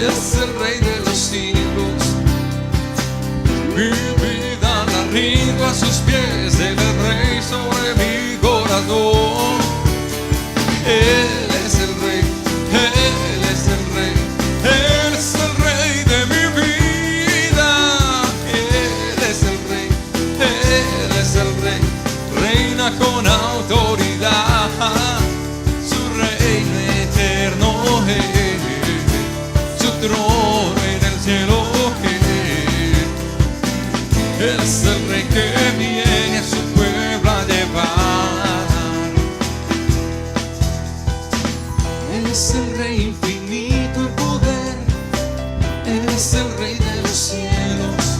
es el Rey de los siglos. Mi vida la rindo a sus pies, Él es Rey sobre mi corazón. Él es el Rey, Él es el Rey, Él es el Rey de mi vida. Él es el Rey, Él es el Rey, reina con autoridad, su reino eterno es, su trono en el cielo es. Él es el Rey que viene a su pueblo a llevar. Él es el Rey infinito en poder, Él es el Rey de los cielos.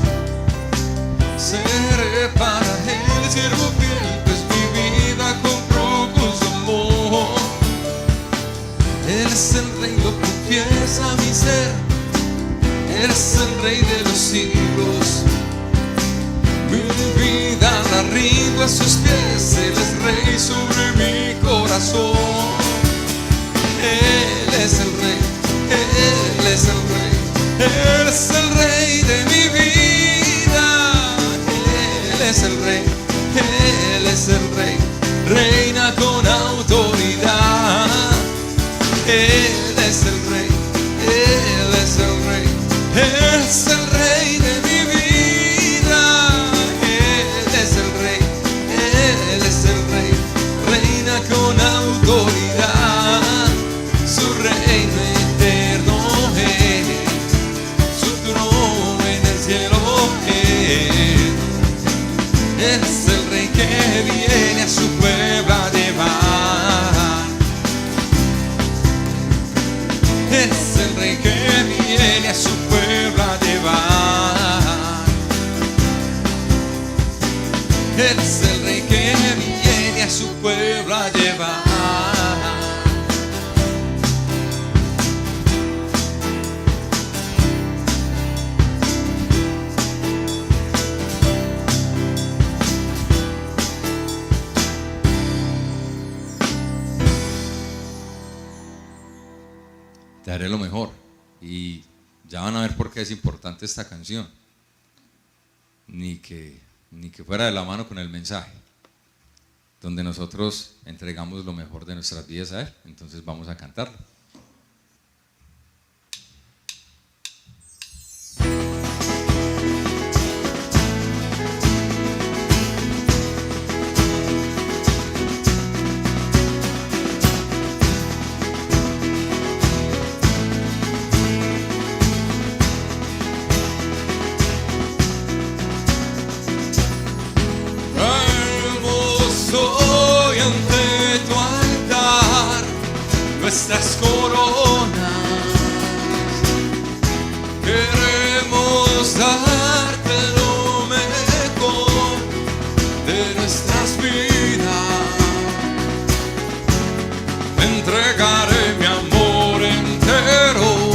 Seré para Él siervo fiel, pues mi vida compró con su amor. Él es el Rey, lo confiesa mi ser, Él es el Rey de los siglos. Mi vida la rindo a sus pies, Él es Rey sobre mi corazón. Él es el Rey, Él es el Rey, Él es el Rey de mi vida. Él es el Rey, Él es el Rey, reina con autoridad. Él es el Rey, Él es el Rey, Él es el Rey de mi vida. Él es el Rey, Él es el Rey, reina con autoridad, su reino eterno es, su trono en el cielo es. Es el Rey que viene a su pueblo a llevar. Es el Rey que viene a su pueblo a llevar. Es el Rey que viene a su pueblo a llevar. Te haré lo mejor. Y ya van a ver por qué es importante esta canción. Ni que fuera de la mano con el mensaje, donde nosotros entregamos lo mejor de nuestras vidas a Él. Entonces vamos a cantarlo. Soy ante tu altar nuestras coronas, queremos darte lo mejor de nuestras vidas. Entregaré mi amor entero,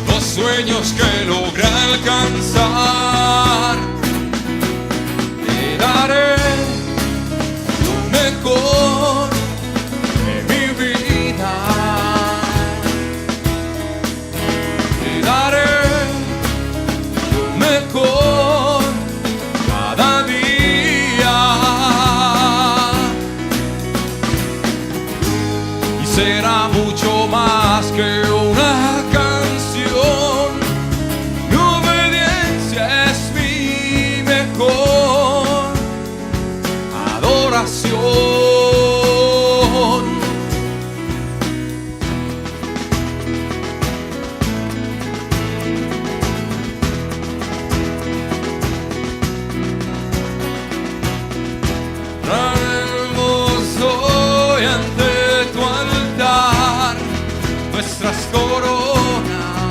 los sueños que logré alcanzar. Te daré mejor de mi vida, te daré lo mejor cada día, y será mucho más que una canción. Mi obediencia es mi mejor adoración. Traemos hoy ante tu altar nuestras coronas,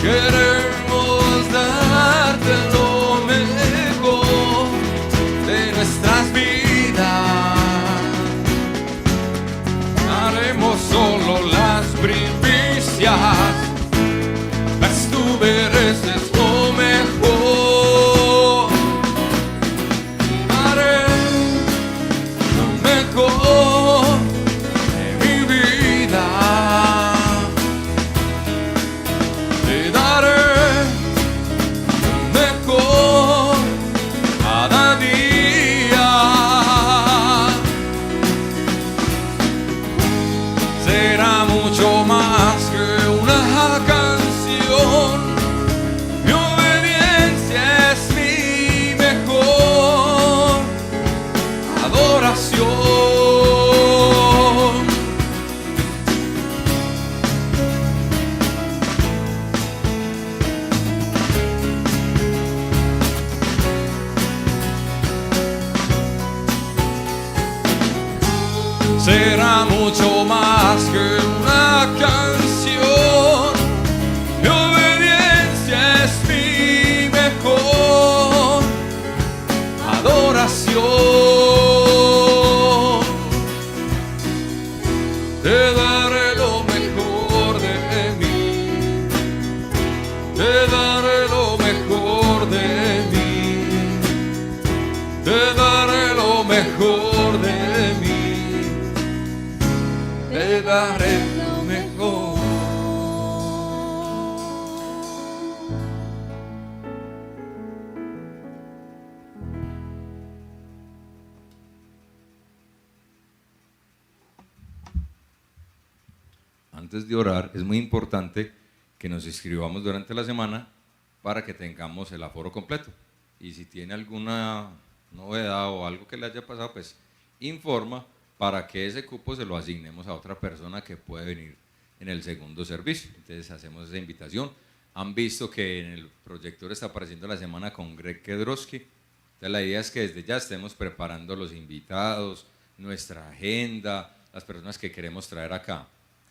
queremos darte lo mejor de nuestras vidas. Haremos solo las primicias, mas tú mereces lo mejor. Haré lo mejor de mi vida. mucho más que una canción. Mi obediencia es mi mejor adoración. Será mucho más que una canción. Mi obediencia es mi mejor adoración. Te daré lo mejor de mí. Te daré lo mejor de mí. Te daré lo mejor de mí. Te daré lo mejor. Antes de orar, es muy importante que nos inscribamos durante la semana para que tengamos el aforo completo. Y si tiene alguna novedad o algo que le haya pasado, pues informa para que ese cupo se lo asignemos a otra persona que puede venir en el segundo servicio. Entonces hacemos esa invitación. Han visto que en el proyector está apareciendo la semana con Greg Kedrowski. Entonces la idea es que desde ya estemos preparando los invitados, nuestra agenda, las personas que queremos traer acá.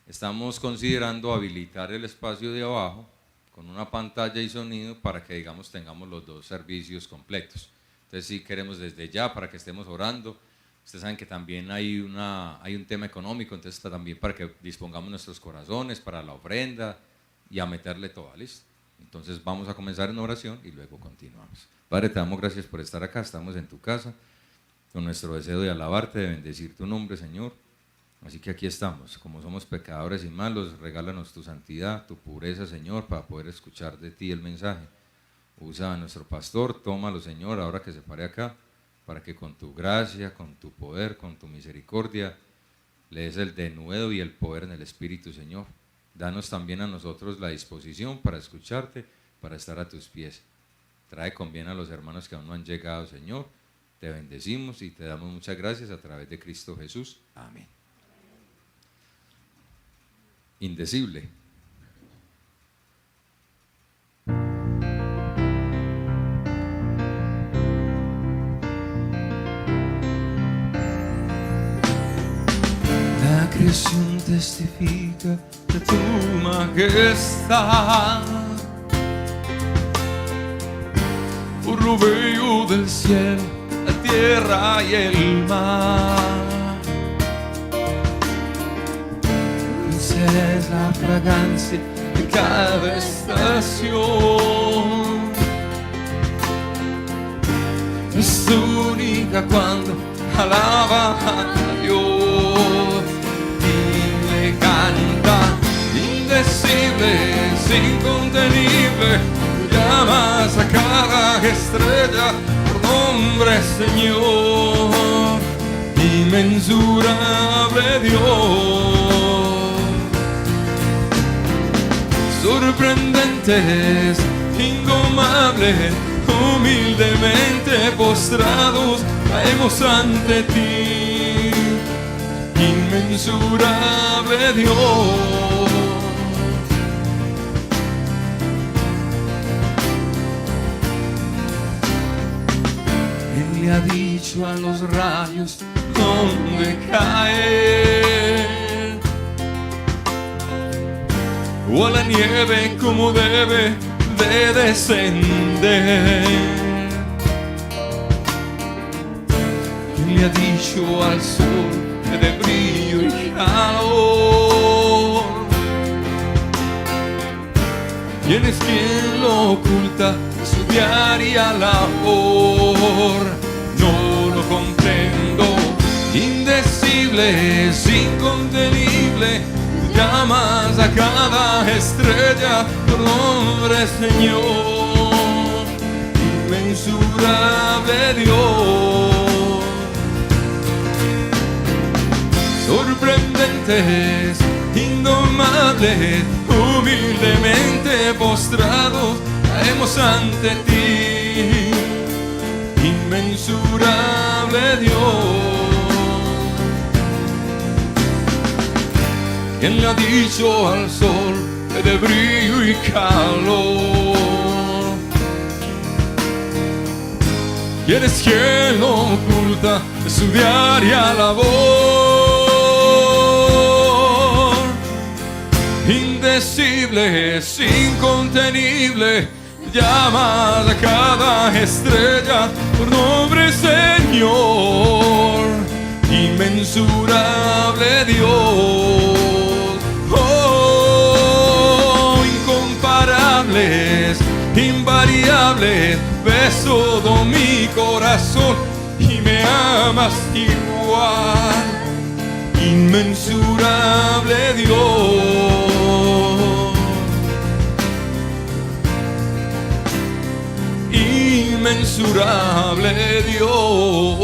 Estamos considerando habilitar el espacio de abajo con una pantalla y sonido para que, digamos, tengamos los dos servicios completos. Entonces sí queremos desde ya para que estemos orando. Ustedes saben que también hay un tema económico, entonces también para que dispongamos nuestros corazones para la ofrenda y a meterle todo, ¿listo? Entonces vamos a comenzar en oración y luego continuamos. Padre, te damos gracias por estar acá, estamos en tu casa, con nuestro deseo de alabarte, de bendecir tu nombre, Señor. Así que aquí estamos, como somos pecadores y malos, regálanos tu santidad, tu pureza, Señor, para poder escuchar de ti el mensaje. Usa a nuestro pastor, tómalo, Señor, ahora que se pare acá, para que con tu gracia, con tu poder, con tu misericordia, le des el denuedo y el poder en el Espíritu, Señor. Danos también a nosotros la disposición para escucharte, para estar a tus pies. Trae con bien a los hermanos que aún no han llegado, Señor. Te bendecimos y te damos muchas gracias a través de Cristo Jesús. Amén. Indecible. La creación testifica de tu majestad. Por lo bello del cielo, la tierra y el mar. Dulce es la fragancia de cada estación. Es única cuando alaba a Dios. Dile, canta, indecible, incontenible. Llamas a cada estrella por nombre, Señor. Inmensurable Dios. Sorprendentes, indomables, humildemente postrados caemos ante ti. Inmensurable Dios. Él le ha dicho a los rayos dónde caer, o a la nieve como debe de descender. Él le ha dicho al sol de brillo y calor. ¿Quién es quien lo oculta su diaria labor? No lo comprendo, indecible, es incontenible. Llamas a cada estrella por nombre, Señor. Inmensurable Dios. sorprendentes, indomables, humildemente postrados caemos ante ti, inmensurable Dios. ¿Quién le ha dicho al sol que de brillo y calor? ¿Quién es quien lo oculta de su diaria labor? Indecible, incontenible, llamas a cada estrella por nombre, Señor, inmensurable Dios. Oh, incomparables, invariables, ves todo mi corazón y me amas igual, inmensurable Dios, inmensurable Dios.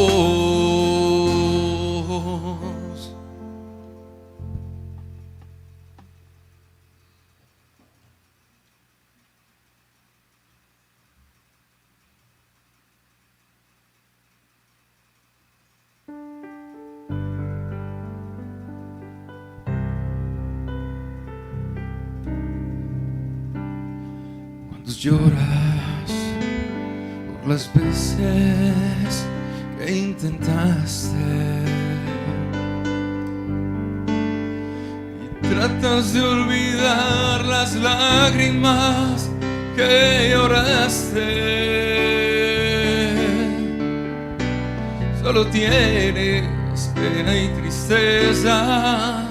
Lloras por las veces que intentaste y tratas de olvidar las lágrimas que lloraste. Solo tienes pena y tristeza,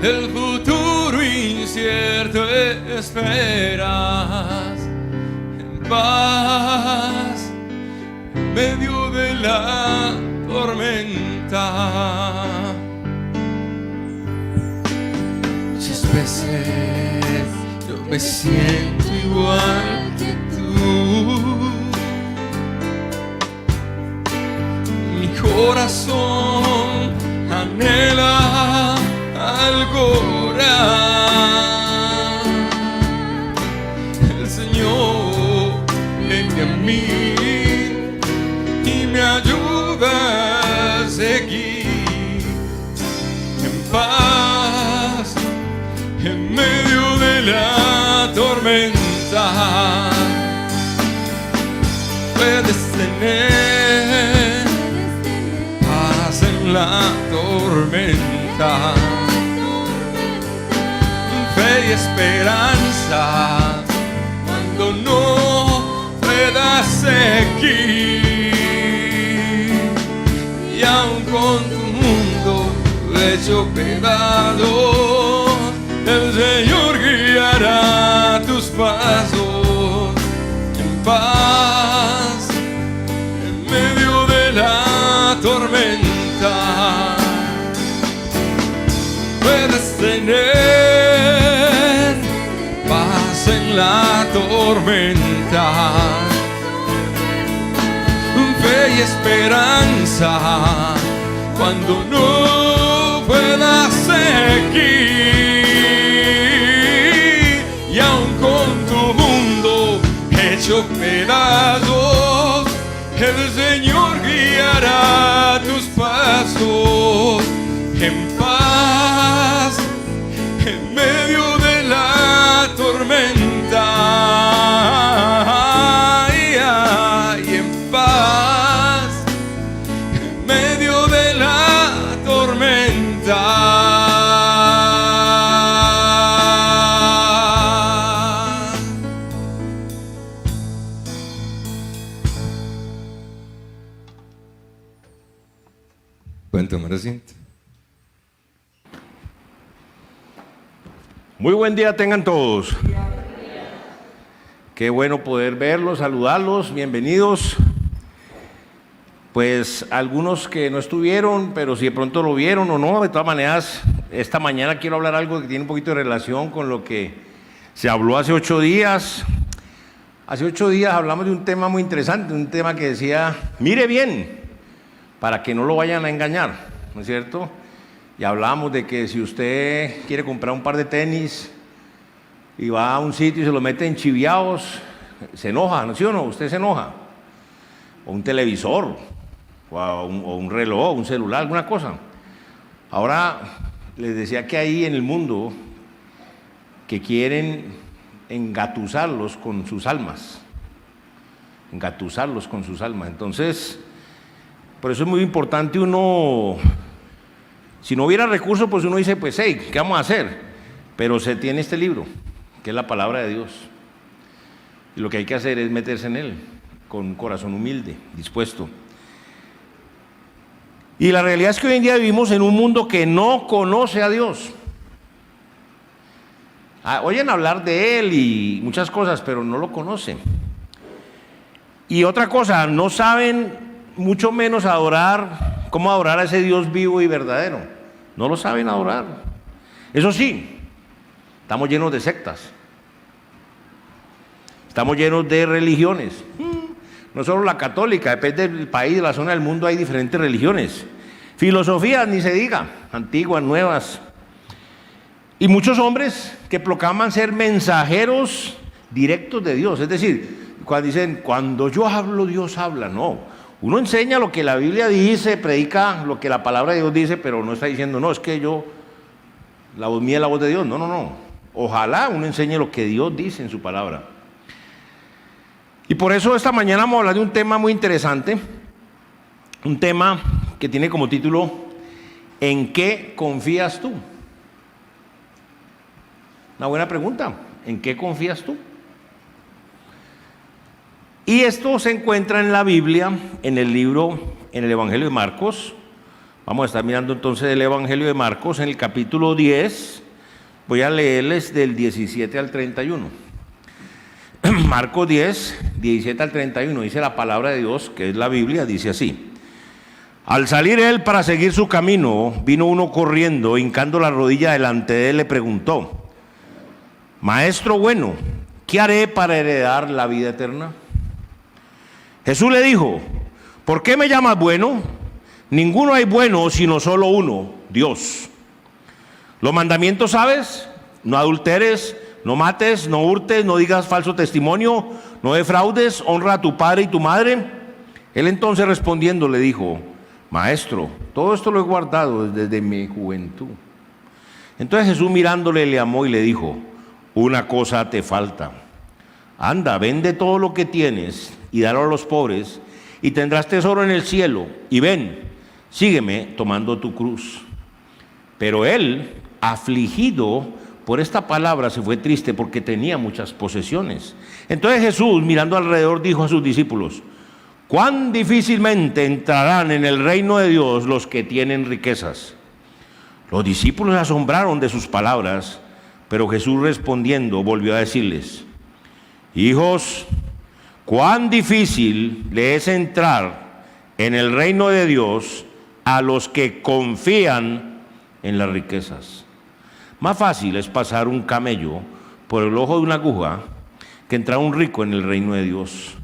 el futuro incierto esperas en paz en medio de la tormenta. Muchas veces yo me siento igual que tú, mi corazón anhela algo real. El Señor viene a mí y me ayuda a seguir en paz en medio de la tormenta. Puedes tener paz en la tormenta, fe y esperanza cuando no puedas seguir, y aun con tu mundo hecho pedazos, el Señor guiará tus pasos en paz en medio de la tormenta. Puedes tener paz en la tormenta, fe y esperanza cuando no puedas seguir, y aun con tu mundo hecho pedazos, el Señor guiará tus pasos en paz en medio de la tormenta, y en paz en medio de la tormenta. Pueden tomar asiento. Muy buen día tengan todos. Qué bueno poder verlos, saludarlos, bienvenidos. Pues algunos que no estuvieron, pero si de pronto lo vieron o no, de todas maneras, esta mañana quiero hablar algo que tiene un poquito de relación con lo que se habló hace 8 días. Hace 8 días hablamos de un tema muy interesante, un tema que decía, mire bien, para que no lo vayan a engañar, ¿no es cierto? y hablábamos de que si usted quiere comprar un par de tenis y va a un sitio y se lo mete en chiviados, se enoja, ¿no? ¿Sí o no? Usted se enoja. O un televisor, o un reloj, un celular, alguna cosa. Ahora, les decía que hay en el mundo que quieren engatusarlos con sus almas. Engatusarlos con sus almas. Entonces, por eso es muy importante uno, si no hubiera recursos, pues uno dice, pues, hey, ¿qué vamos a hacer? Pero se tiene este libro, que es la palabra de Dios. Y lo que hay que hacer es meterse en él, con un corazón humilde, dispuesto. Y la realidad es que hoy en día vivimos en un mundo que no conoce a Dios. Oyen hablar de Él y muchas cosas, pero no lo conocen. Y otra cosa, no saben mucho menos adorar, cómo adorar a ese Dios vivo y verdadero. No lo saben adorar. Eso sí, estamos llenos de sectas. Estamos llenos de religiones. No solo la católica, depende del país, de la zona del mundo, hay diferentes religiones. Filosofías, ni se diga, antiguas, nuevas. Y muchos hombres que proclaman ser mensajeros directos de Dios. Es decir, cuando dicen, cuando yo hablo, Dios habla. No, uno enseña lo que la Biblia dice, predica lo que la palabra de Dios dice, pero no está diciendo, no, es que la voz mía es la voz de Dios. No, no, no. Ojalá uno enseñe lo que Dios dice en su palabra. Y por eso esta mañana vamos a hablar de un tema muy interesante, un tema que tiene como título, ¿en qué confías tú? Una buena pregunta, ¿en qué confías tú? Y esto se encuentra en la Biblia, en el Evangelio de Marcos. Vamos a estar mirando entonces el Evangelio de Marcos en el capítulo 10, voy a leerles del 17 al 31. Marcos 10, 17 al 31, dice la palabra de Dios, que es la Biblia, dice así: al salir él para seguir su camino, vino uno corriendo, hincando la rodilla delante de él, le preguntó: Maestro bueno, ¿qué haré para heredar la vida eterna? Jesús le dijo: ¿por qué me llamas bueno? Ninguno hay bueno sino solo uno, Dios. Los mandamientos, ¿sabes? No adulteres, no mates, no hurtes, no digas falso testimonio, no defraudes, honra a tu padre y tu madre. Él entonces respondiendo le dijo: Maestro, todo esto lo he guardado desde mi juventud. Entonces Jesús mirándole le amó y le dijo: una cosa te falta. Anda, vende todo lo que tienes y dalo a los pobres, y tendrás tesoro en el cielo. Y ven, sígueme tomando tu cruz. Pero él, afligido por esta palabra, se fue triste porque tenía muchas posesiones. Entonces Jesús, mirando alrededor, dijo a sus discípulos: cuán difícilmente entrarán en el reino de Dios los que tienen riquezas. Los discípulos se asombraron de sus palabras, pero Jesús respondiendo volvió a decirles: hijos, cuán difícil le es entrar en el reino de Dios a los que confían en las riquezas. Más fácil es pasar un camello por el ojo de una aguja que entrar un rico en el reino de Dios.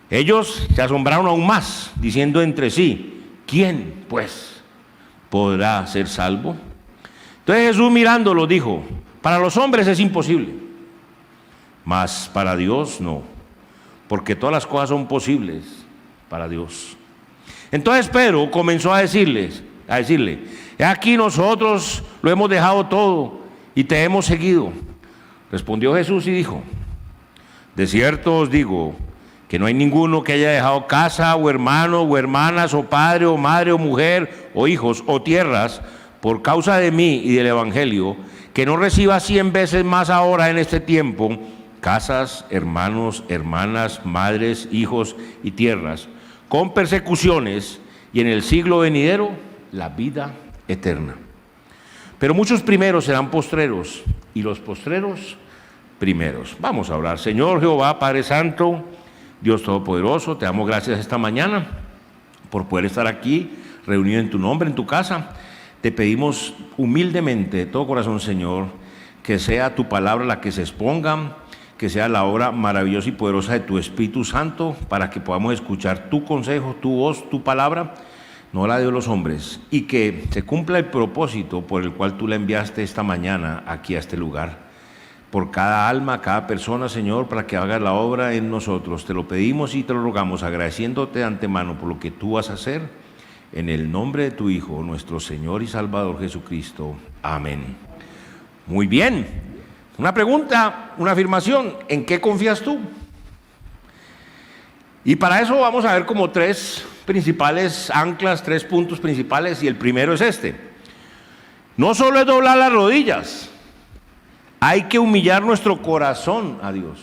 Ellos se asombraron aún más, diciendo entre sí: ¿quién, pues, podrá ser salvo? Entonces Jesús mirándolo dijo: para los hombres es imposible, mas para Dios no, porque todas las cosas son posibles para Dios. Entonces Pedro comenzó a decirle: he aquí nosotros lo hemos dejado todo y te hemos seguido. Respondió Jesús y dijo: de cierto os digo que no hay ninguno que haya dejado casa o hermanos o hermanas o padre o madre o mujer o hijos o tierras por causa de mí y del Evangelio, que no reciba 100 veces más ahora en este tiempo casas, hermanos, hermanas, madres, hijos y tierras, con persecuciones, y en el siglo venidero la vida eterna. Pero muchos primeros serán postreros, y los postreros primeros. Vamos a orar. Señor Jehová, Padre Santo, Dios Todopoderoso, te damos gracias esta mañana por poder estar aquí reunido en tu nombre, en tu casa. Te pedimos humildemente, de todo corazón, Señor, que sea tu palabra la que se exponga, que sea la obra maravillosa y poderosa de tu Espíritu Santo, para que podamos escuchar tu consejo, tu voz, tu palabra. no la de los hombres, y que se cumpla el propósito por el cual tú la enviaste esta mañana aquí a este lugar. Por cada alma, cada persona, Señor, para que hagas la obra en nosotros. Te lo pedimos y te lo rogamos, agradeciéndote de antemano por lo que tú vas a hacer, en el nombre de tu Hijo, nuestro Señor y Salvador Jesucristo. Amén. Muy bien. Una pregunta, una afirmación. ¿En qué confías tú? Y para eso vamos a ver como tres principales anclas, tres puntos principales, y el primero es este. No solo es doblar las rodillas, hay que humillar nuestro corazón a Dios.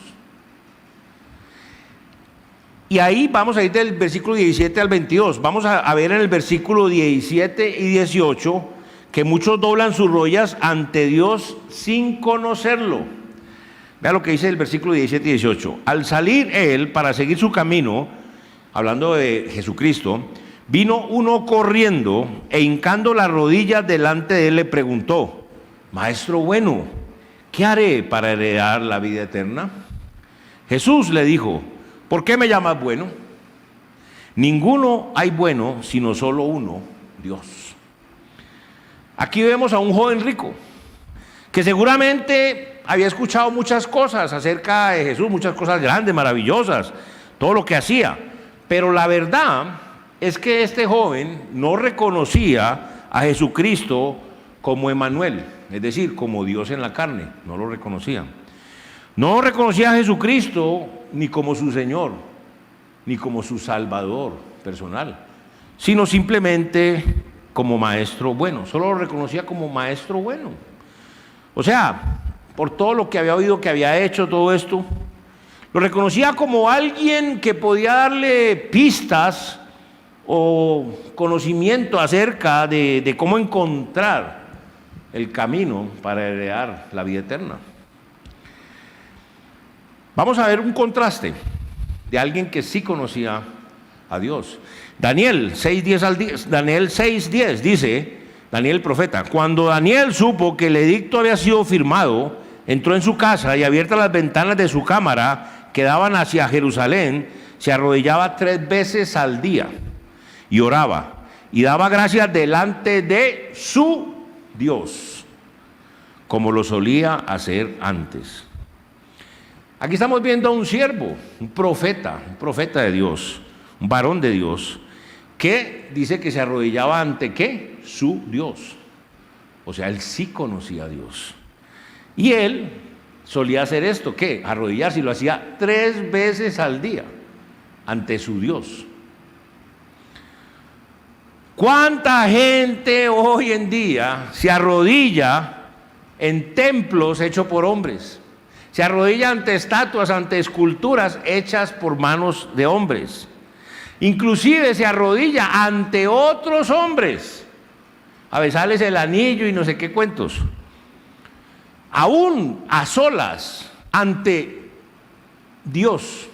Y ahí vamos a ir del versículo 17 al 22. Vamos a ver en el versículo 17 y 18 que muchos doblan sus rodillas ante Dios sin conocerlo. Vea lo que dice el versículo 17 y 18. Al salir él para seguir su camino, hablando de Jesucristo, vino uno corriendo e hincando las rodillas delante de él le preguntó: Maestro bueno, ¿qué haré para heredar la vida eterna? Jesús le dijo: ¿por qué me llamas bueno? Ninguno hay bueno sino solo uno, Dios. Aquí vemos a un joven rico que seguramente había escuchado muchas cosas acerca de Jesús, muchas cosas grandes, maravillosas, todo lo que hacía. Pero la verdad es que este joven no reconocía a Jesucristo como Emmanuel, es decir, como Dios en la carne. No lo reconocía. No reconocía a Jesucristo ni como su Señor, ni como su Salvador personal, sino simplemente como maestro bueno. Solo lo reconocía como maestro bueno. O sea, por todo lo que había oído que había hecho, todo esto, lo reconocía como alguien que podía darle pistas o conocimiento acerca de cómo encontrar el camino para heredar la vida eterna. Vamos a ver un contraste de alguien que sí conocía a Dios. Daniel 6:10 dice, Daniel el profeta: cuando Daniel supo que el edicto había sido firmado, entró en su casa y abiertas las ventanas de su cámara que daban hacia Jerusalén, se arrodillaba 3 veces al día y oraba y daba gracias delante de su Dios, como lo solía hacer antes. Aquí estamos viendo a un siervo, un profeta de Dios, un varón de Dios, que dice que se arrodillaba ante ¿qué? Su Dios. O sea, él sí conocía a Dios. Y él solía hacer esto, ¿qué? Arrodillarse, y lo hacía 3 veces al día ante su Dios. ¿Cuánta gente hoy en día se arrodilla en templos hechos por hombres? Se arrodilla ante estatuas, ante esculturas hechas por manos de hombres. Inclusive se arrodilla ante otros hombres a besarles el anillo y no sé qué cuentos. Aún a solas ante Dios,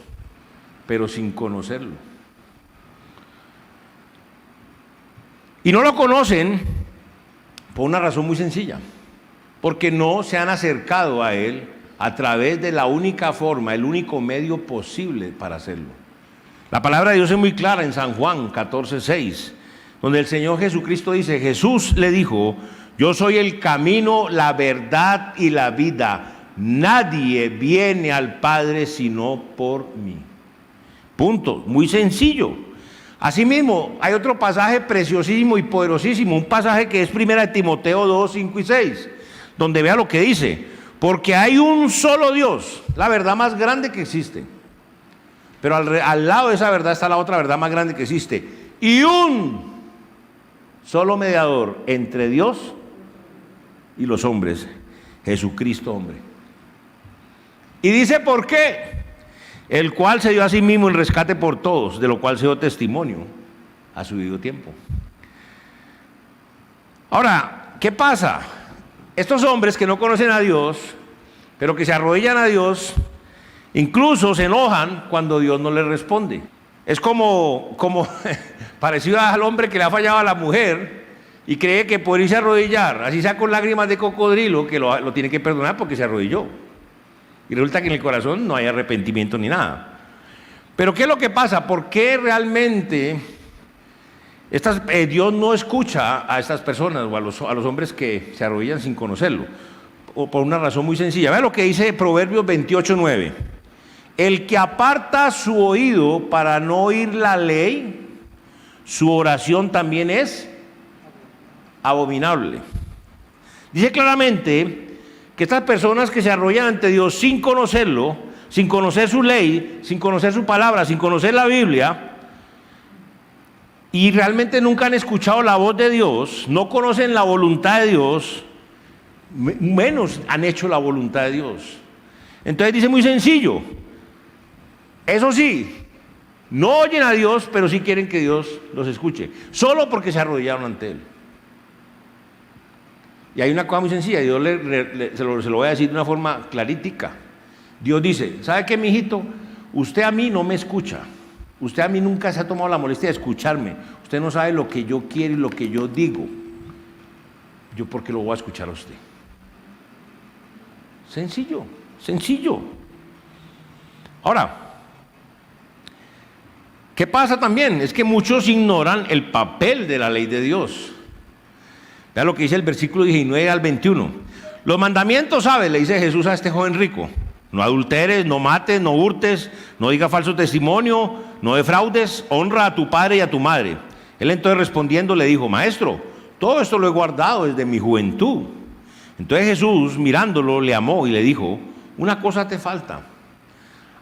pero sin conocerlo. Y no lo conocen por una razón muy sencilla, porque no se han acercado a Él a través de la única forma, el único medio posible para hacerlo. La palabra de Dios es muy clara en San Juan 14:6, donde el Señor Jesucristo dice: Jesús le dijo: yo soy el camino, la verdad y la vida. Nadie viene al Padre sino por mí. Punto. Muy sencillo. Asimismo, hay otro pasaje preciosísimo y poderosísimo, un pasaje que es 1 Timoteo 2, 5 y 6, donde vea lo que dice: porque hay un solo Dios, la verdad más grande que existe. Pero al lado de esa verdad está la otra verdad más grande que existe. Y un solo mediador entre Dios y los hombres, Jesucristo hombre. Y dice: ¿por qué? El cual se dio a sí mismo el rescate por todos, de lo cual se dio testimonio a su debido tiempo. Ahora, ¿qué pasa? Estos hombres que no conocen a Dios, pero que se arrodillan a Dios, incluso se enojan cuando Dios no les responde. Es como parecido al hombre que le ha fallado a la mujer y cree que por irse a arrodillar, así sea con lágrimas de cocodrilo, que lo tiene que perdonar porque se arrodilló. Y resulta que en el corazón no hay arrepentimiento ni nada. Pero ¿qué es lo que pasa? ¿Por qué realmente Dios no escucha a estas personas o a los hombres que se arrodillan sin conocerlo, o por una razón muy sencilla. Vea lo que dice Proverbios 28:9. El que aparta su oído para no oír la ley, su oración también es abominable. Dice claramente que estas personas que se arrodillan ante Dios sin conocerlo, sin conocer su ley, sin conocer su palabra, sin conocer la Biblia, y realmente nunca han escuchado la voz de Dios, no conocen la voluntad de Dios, menos han hecho la voluntad de Dios. Entonces dice muy sencillo, eso sí, no oyen a Dios, pero sí quieren que Dios los escuche, solo porque se arrodillaron ante Él. Y hay una cosa muy sencilla, Dios se lo voy a decir de una forma clarítica. Dios dice, ¿sabe qué, mijito? Usted a mí no me escucha. Usted a mí nunca se ha tomado la molestia de escucharme. Usted no sabe lo que yo quiero y lo que yo digo. ¿Yo por qué lo voy a escuchar a usted? Sencillo, sencillo. Ahora, ¿qué pasa también? Es que muchos ignoran el papel de la ley de Dios. Vea lo que dice el versículo 19 al 21. Los mandamientos, ¿sabe? Le dice Jesús a este joven rico. No adulteres, no mates, no hurtes, no digas falso testimonio, no defraudes, honra a tu padre y a tu madre. Él entonces respondiendo le dijo, maestro, todo esto lo he guardado desde mi juventud. Entonces Jesús, mirándolo, le amó y le dijo, una cosa te falta.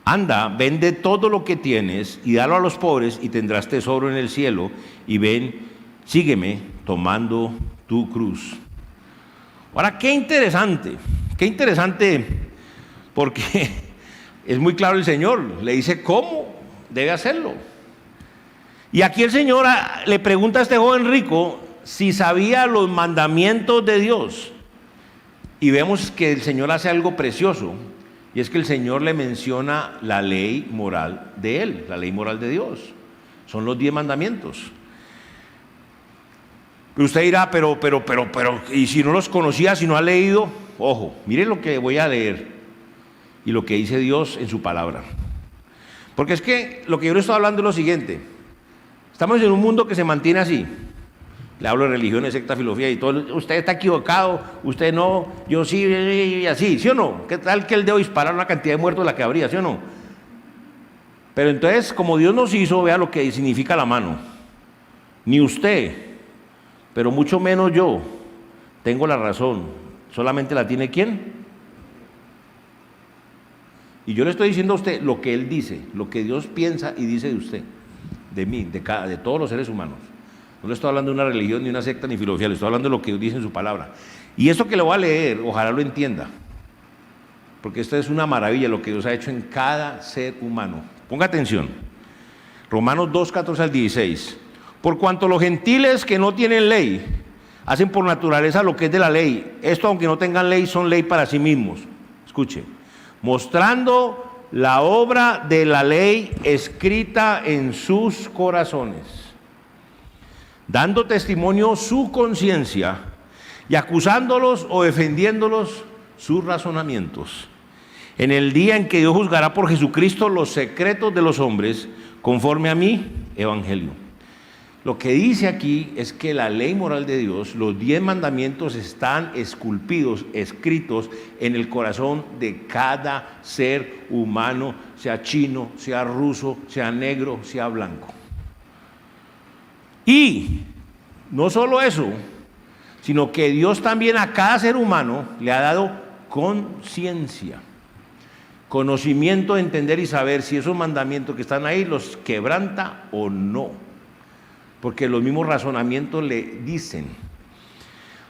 Anda, vende todo lo que tienes y dalo a los pobres y tendrás tesoro en el cielo. Y ven, sígueme tomando tu cruz. Ahora, qué interesante, porque es muy claro el Señor, le dice cómo debe hacerlo. Y aquí el Señor le pregunta a este joven rico si sabía los mandamientos de Dios. Y vemos que el Señor hace algo precioso, y es que el Señor le menciona la ley moral de Él, la ley moral de Dios. Son los 10 mandamientos. Y usted dirá, pero, y si no los conocía, si no ha leído, ojo, mire lo que voy a leer y lo que dice Dios en su palabra. Porque es que lo que yo le estoy hablando es lo siguiente. Estamos en un mundo que se mantiene así. Le hablo de religiones, secta, filosofía y todo. Usted está equivocado, usted no, yo sí, y así, ¿sí o no? ¿Qué tal que el dedo disparar una cantidad de muertos de la que habría, ¿sí o no? Pero entonces, como Dios nos hizo, vea lo que significa la mano. Ni usted, pero mucho menos yo, tengo la razón. ¿Solamente la tiene quién? Y yo le estoy diciendo a usted lo que Él dice, lo que Dios piensa y dice de usted, de mí, de todos los seres humanos. No le estoy hablando de una religión, ni una secta, ni filosofía, le estoy hablando de lo que Dios dice en su palabra. Y eso que le voy a leer, ojalá lo entienda, porque esto es una maravilla lo que Dios ha hecho en cada ser humano. Ponga atención. Romanos 2, 14 al 16. Por cuanto los gentiles que no tienen ley, hacen por naturaleza lo que es de la ley. Esto, aunque no tengan ley, son ley para sí mismos. Escuche. Mostrando la obra de la ley escrita en sus corazones, dando testimonio su conciencia y acusándolos o defendiéndolos sus razonamientos. En el día en que Dios juzgará por Jesucristo los secretos de los hombres, conforme a mi evangelio. Lo que dice aquí es que la ley moral de Dios, los 10 mandamientos están esculpidos, escritos en el corazón de cada ser humano, sea chino, sea ruso, sea negro, sea blanco. Y no solo eso, sino que Dios también a cada ser humano le ha dado conciencia, conocimiento de entender y saber si esos mandamientos que están ahí los quebranta o no. Porque los mismos razonamientos le dicen.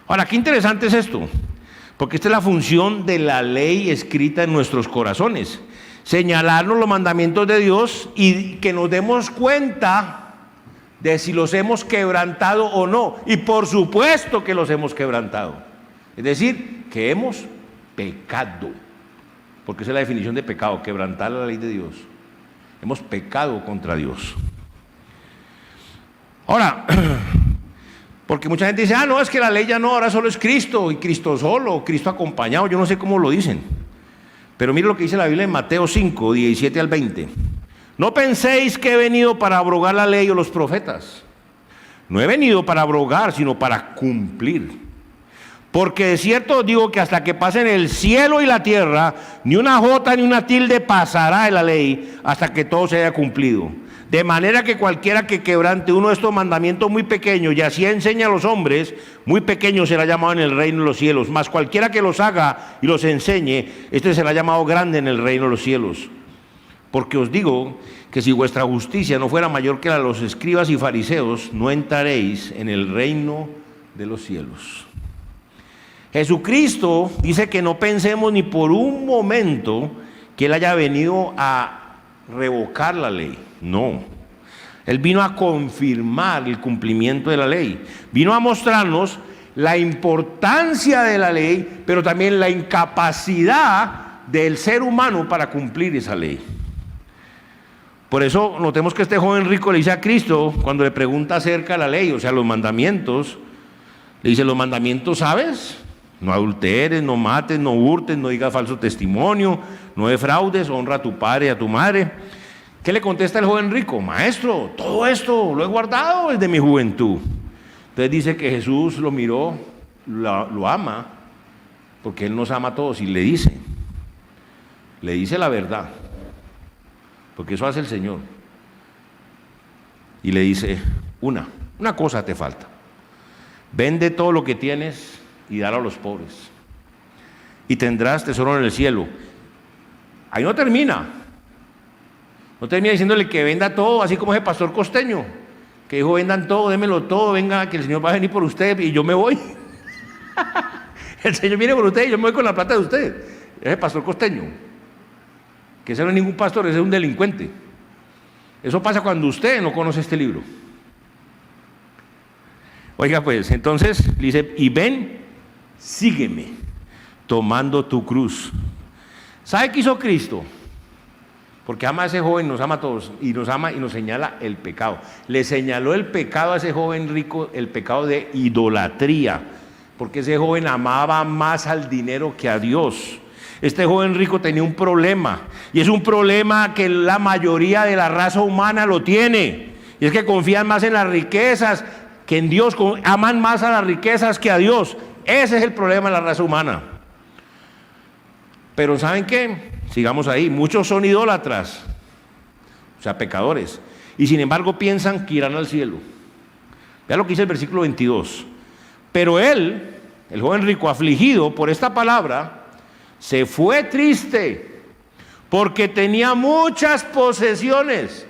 Ahora, qué interesante es esto, porque esta es la función de la ley escrita en nuestros corazones, señalarnos los mandamientos de Dios y que nos demos cuenta de si los hemos quebrantado o no, y por supuesto que los hemos quebrantado, es decir, que hemos pecado, porque esa es la definición de pecado, quebrantar la ley de Dios. Hemos pecado contra Dios. Ahora, porque mucha gente dice, no, es que la ley ya no, ahora solo es Cristo, y Cristo solo, Cristo acompañado, yo no sé cómo lo dicen. Pero mire lo que dice la Biblia en Mateo 5, 17 al 20. No penséis que he venido para abrogar la ley o los profetas. No he venido para abrogar, sino para cumplir. Porque de cierto os digo que hasta que pasen el cielo y la tierra, ni una jota ni una tilde pasará de la ley hasta que todo se haya cumplido. De manera que cualquiera que quebrante uno de estos mandamientos muy pequeños y así enseña a los hombres, muy pequeño será llamado en el reino de los cielos. Mas cualquiera que los haga y los enseñe, este será llamado grande en el reino de los cielos. Porque os digo que si vuestra justicia no fuera mayor que la de los escribas y fariseos, no entraréis en el reino de los cielos. Jesucristo dice que no pensemos ni por un momento que Él haya venido a revocar la ley. No. Él vino a confirmar el cumplimiento de la ley. Vino a mostrarnos la importancia de la ley, pero también la incapacidad del ser humano para cumplir esa ley. Por eso notemos que este joven rico le dice a Cristo, cuando le pregunta acerca de la ley, o sea, los mandamientos, le dice, ¿los mandamientos sabes? No adulteres, no mates, no hurtes, no digas falso testimonio, no defraudes, honra a tu padre y a tu madre. ¿Qué le contesta el joven rico? Maestro, todo esto lo he guardado desde mi juventud. Entonces dice que Jesús lo miró, lo ama, porque Él nos ama a todos y le dice la verdad, porque eso hace el Señor. Y le dice, una cosa te falta. Vende todo lo que tienes y dalo a los pobres, y tendrás tesoro en el cielo. Ahí no termina diciéndole que venda todo, así como ese pastor costeño, que dijo, vendan todo, démelo todo, venga, que el Señor va a venir por usted y yo me voy. El Señor viene por usted y yo me voy con la plata de usted. Ese pastor costeño, que ese no es ningún pastor, ese es un delincuente. Eso pasa cuando usted no conoce este libro. Oiga pues, entonces le dice, y ven, sígueme, tomando tu cruz. ¿Sabe qué hizo Cristo? Porque ama a ese joven, nos ama a todos, y nos ama y nos señala el pecado. Le señaló el pecado a ese joven rico, el pecado de idolatría, porque ese joven amaba más al dinero que a Dios. Este joven rico tenía un problema, y es un problema que la mayoría de la raza humana lo tiene, y es que confían más en las riquezas que en Dios, aman más a las riquezas que a Dios. Ese es el problema de la raza humana. Pero ¿saben qué? Sigamos ahí. Muchos son idólatras, o sea, pecadores, y sin embargo piensan que irán al cielo. Vean lo que dice el versículo 22. Pero él, el joven rico, afligido por esta palabra, se fue triste, porque tenía muchas posesiones.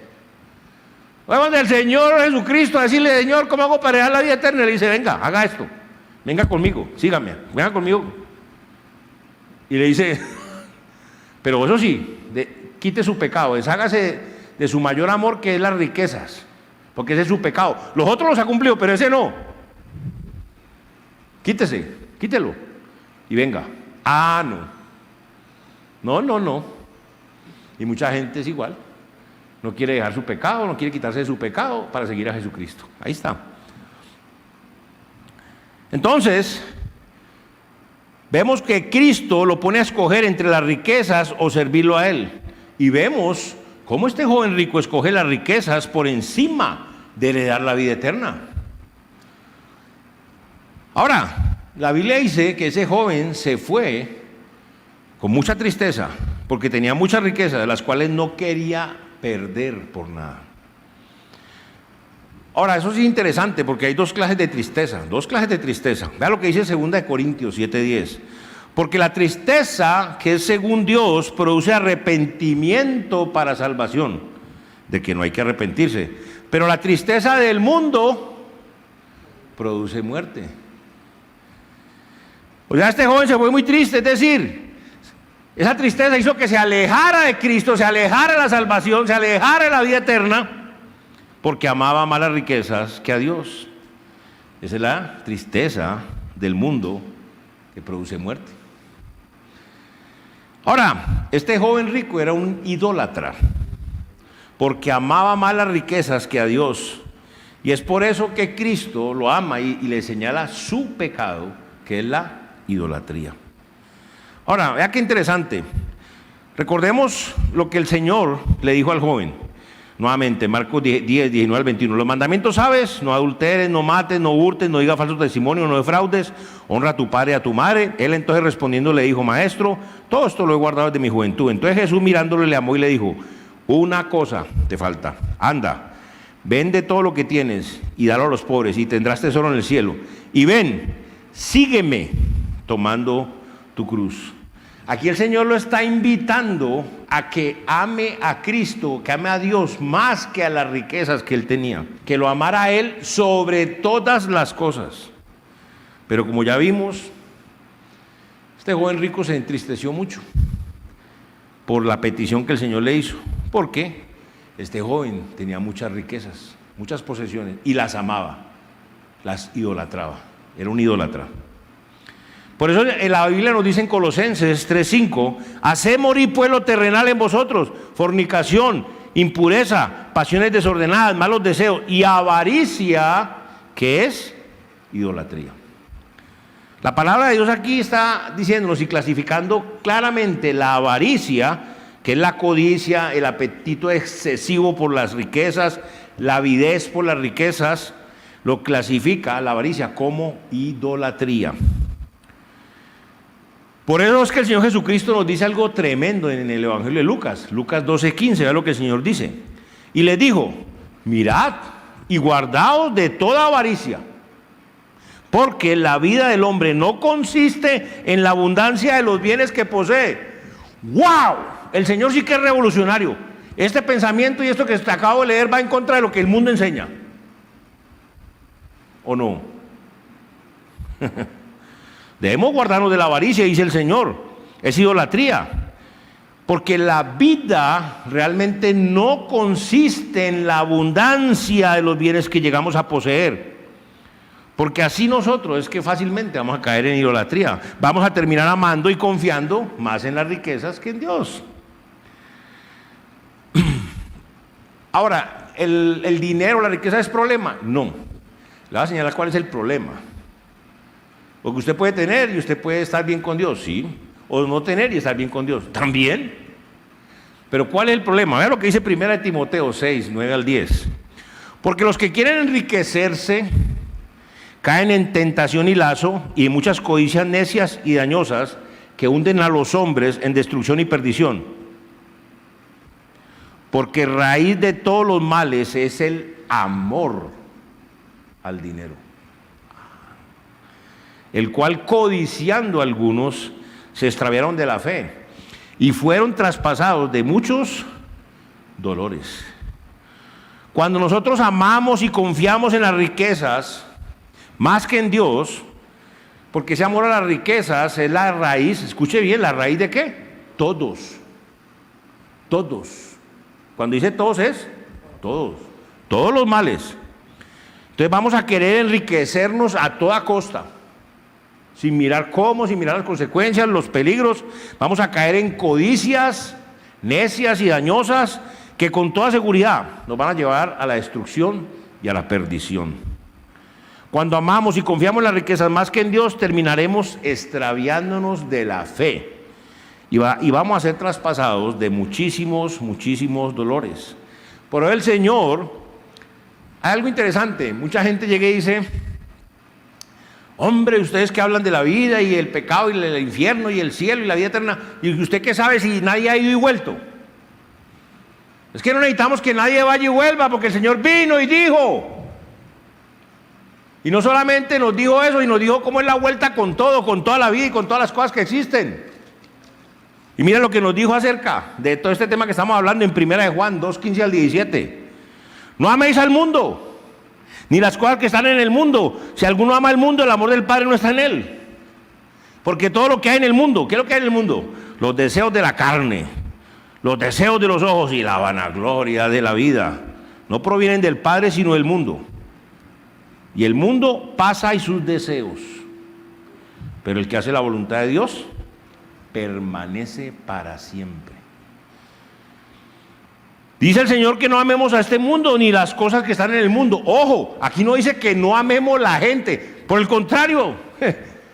Vamos del Señor Jesucristo a decirle, Señor, ¿cómo hago para dejar la vida eterna? Y le dice, venga, haga esto, venga conmigo, sígame, venga conmigo. Y le dice, pero eso sí, quite su pecado, deshágase de su mayor amor, que es las riquezas, porque ese es su pecado. Los otros los ha cumplido, pero ese no. Quítelo y venga. Ah, no. Y mucha gente es igual. No quiere dejar su pecado, no quiere quitarse de su pecado para seguir a Jesucristo. Ahí está. Entonces, vemos que Cristo lo pone a escoger entre las riquezas o servirlo a Él. Y vemos cómo este joven rico escoge las riquezas por encima de heredar la vida eterna. Ahora, la Biblia dice que ese joven se fue con mucha tristeza, porque tenía muchas riquezas, de las cuales no quería perder por nada. Ahora, eso sí es interesante, porque hay dos clases de tristeza. Vea lo que dice 2 Corintios 7:10. Porque la tristeza, que es según Dios, produce arrepentimiento para salvación, de que no hay que arrepentirse. Pero la tristeza del mundo produce muerte. O sea, este joven se fue muy triste, es decir, esa tristeza hizo que se alejara de Cristo, se alejara de la salvación, se alejara de la vida eterna, porque amaba más las riquezas que a Dios. Esa es la tristeza del mundo que produce muerte. Ahora, este joven rico era un idólatra, porque amaba más las riquezas que a Dios. Y es por eso que Cristo lo ama y le señala su pecado, que es la idolatría. Ahora, vea qué interesante. Recordemos lo que el Señor le dijo al joven. Nuevamente, Marcos 10, 19 al 21. Los mandamientos sabes: no adulteres, no mates, no hurtes, no digas falso testimonio, no defraudes, honra a tu padre y a tu madre. Él entonces respondiendo le dijo: Maestro, todo esto lo he guardado desde mi juventud. Entonces Jesús mirándole le amó y le dijo: una cosa te falta, anda, vende todo lo que tienes y dalo a los pobres y tendrás tesoro en el cielo. Y ven, sígueme tomando tu cruz. Aquí el Señor lo está invitando a que ame a Cristo, que ame a Dios más que a las riquezas que él tenía, que lo amara a él sobre todas las cosas. Pero como ya vimos, este joven rico se entristeció mucho por la petición que el Señor le hizo. ¿Por qué? Este joven tenía muchas riquezas, muchas posesiones, y las amaba, las idolatraba, era un idólatra. Por eso en la Biblia nos dice en Colosenses 3:5: haced morir pues lo terrenal en vosotros, fornicación, impureza, pasiones desordenadas, malos deseos y avaricia, que es idolatría. La palabra de Dios aquí está diciéndonos y clasificando claramente la avaricia, que es la codicia, el apetito excesivo por las riquezas, la avidez por las riquezas, lo clasifica la avaricia como idolatría. Por eso es que el Señor Jesucristo nos dice algo tremendo en el Evangelio de Lucas, Lucas 12:15, vea lo que el Señor dice. Y les dijo: mirad y guardaos de toda avaricia, porque la vida del hombre no consiste en la abundancia de los bienes que posee. ¡Wow! El Señor sí que es revolucionario. Este pensamiento y esto que te acabo de leer va en contra de lo que el mundo enseña. ¿O no? Debemos guardarnos de la avaricia, dice el Señor. Es idolatría. Porque la vida realmente no consiste en la abundancia de los bienes que llegamos a poseer. Porque así nosotros es que fácilmente vamos a caer en idolatría. Vamos a terminar amando y confiando más en las riquezas que en Dios. Ahora, ¿el dinero, la riqueza es problema? No. Le voy a señalar cuál es el problema. Porque usted puede tener y usted puede estar bien con Dios, sí. O no tener y estar bien con Dios, también. Pero ¿cuál es el problema? Vea lo que dice 1 Timoteo 6, 9 al 10. Porque los que quieren enriquecerse caen en tentación y lazo y en muchas codicias necias y dañosas que hunden a los hombres en destrucción y perdición. Porque raíz de todos los males es el amor al dinero, el cual codiciando algunos se extraviaron de la fe y fueron traspasados de muchos dolores. Cuando nosotros amamos y confiamos en las riquezas más que en Dios, porque ese amor a las riquezas es la raíz, escuche bien, ¿la raíz de qué? Todos. Cuando dice todos es todos los males. Entonces vamos a querer enriquecernos a toda costa, sin mirar cómo, sin mirar las consecuencias, los peligros. Vamos a caer en codicias necias y dañosas que con toda seguridad nos van a llevar a la destrucción y a la perdición. Cuando amamos y confiamos en las riquezas más que en Dios, terminaremos extraviándonos de la fe y vamos a ser traspasados de muchísimos dolores. Por eso el Señor, hay algo interesante, mucha gente llega y dice: hombre, ustedes que hablan de la vida y el pecado y el infierno y el cielo y la vida eterna, ¿y usted qué sabe si nadie ha ido y vuelto? Es que no necesitamos que nadie vaya y vuelva, porque el Señor vino y dijo. Y no solamente nos dijo eso, y nos dijo cómo es la vuelta con todo, con toda la vida y con todas las cosas que existen. Y mira lo que nos dijo acerca de todo este tema que estamos hablando en 1 Juan 2, 15 al 17. No améis al mundo, ni las cosas que están en el mundo. Si alguno ama el mundo, el amor del Padre no está en él. Porque todo lo que hay en el mundo, ¿qué es lo que hay en el mundo? Los deseos de la carne, los deseos de los ojos y la vanagloria de la vida, no provienen del Padre sino del mundo. Y el mundo pasa y sus deseos, pero el que hace la voluntad de Dios permanece para siempre. Dice el Señor que no amemos a este mundo ni las cosas que están en el mundo. Ojo, aquí no dice que no amemos la gente. Por el contrario,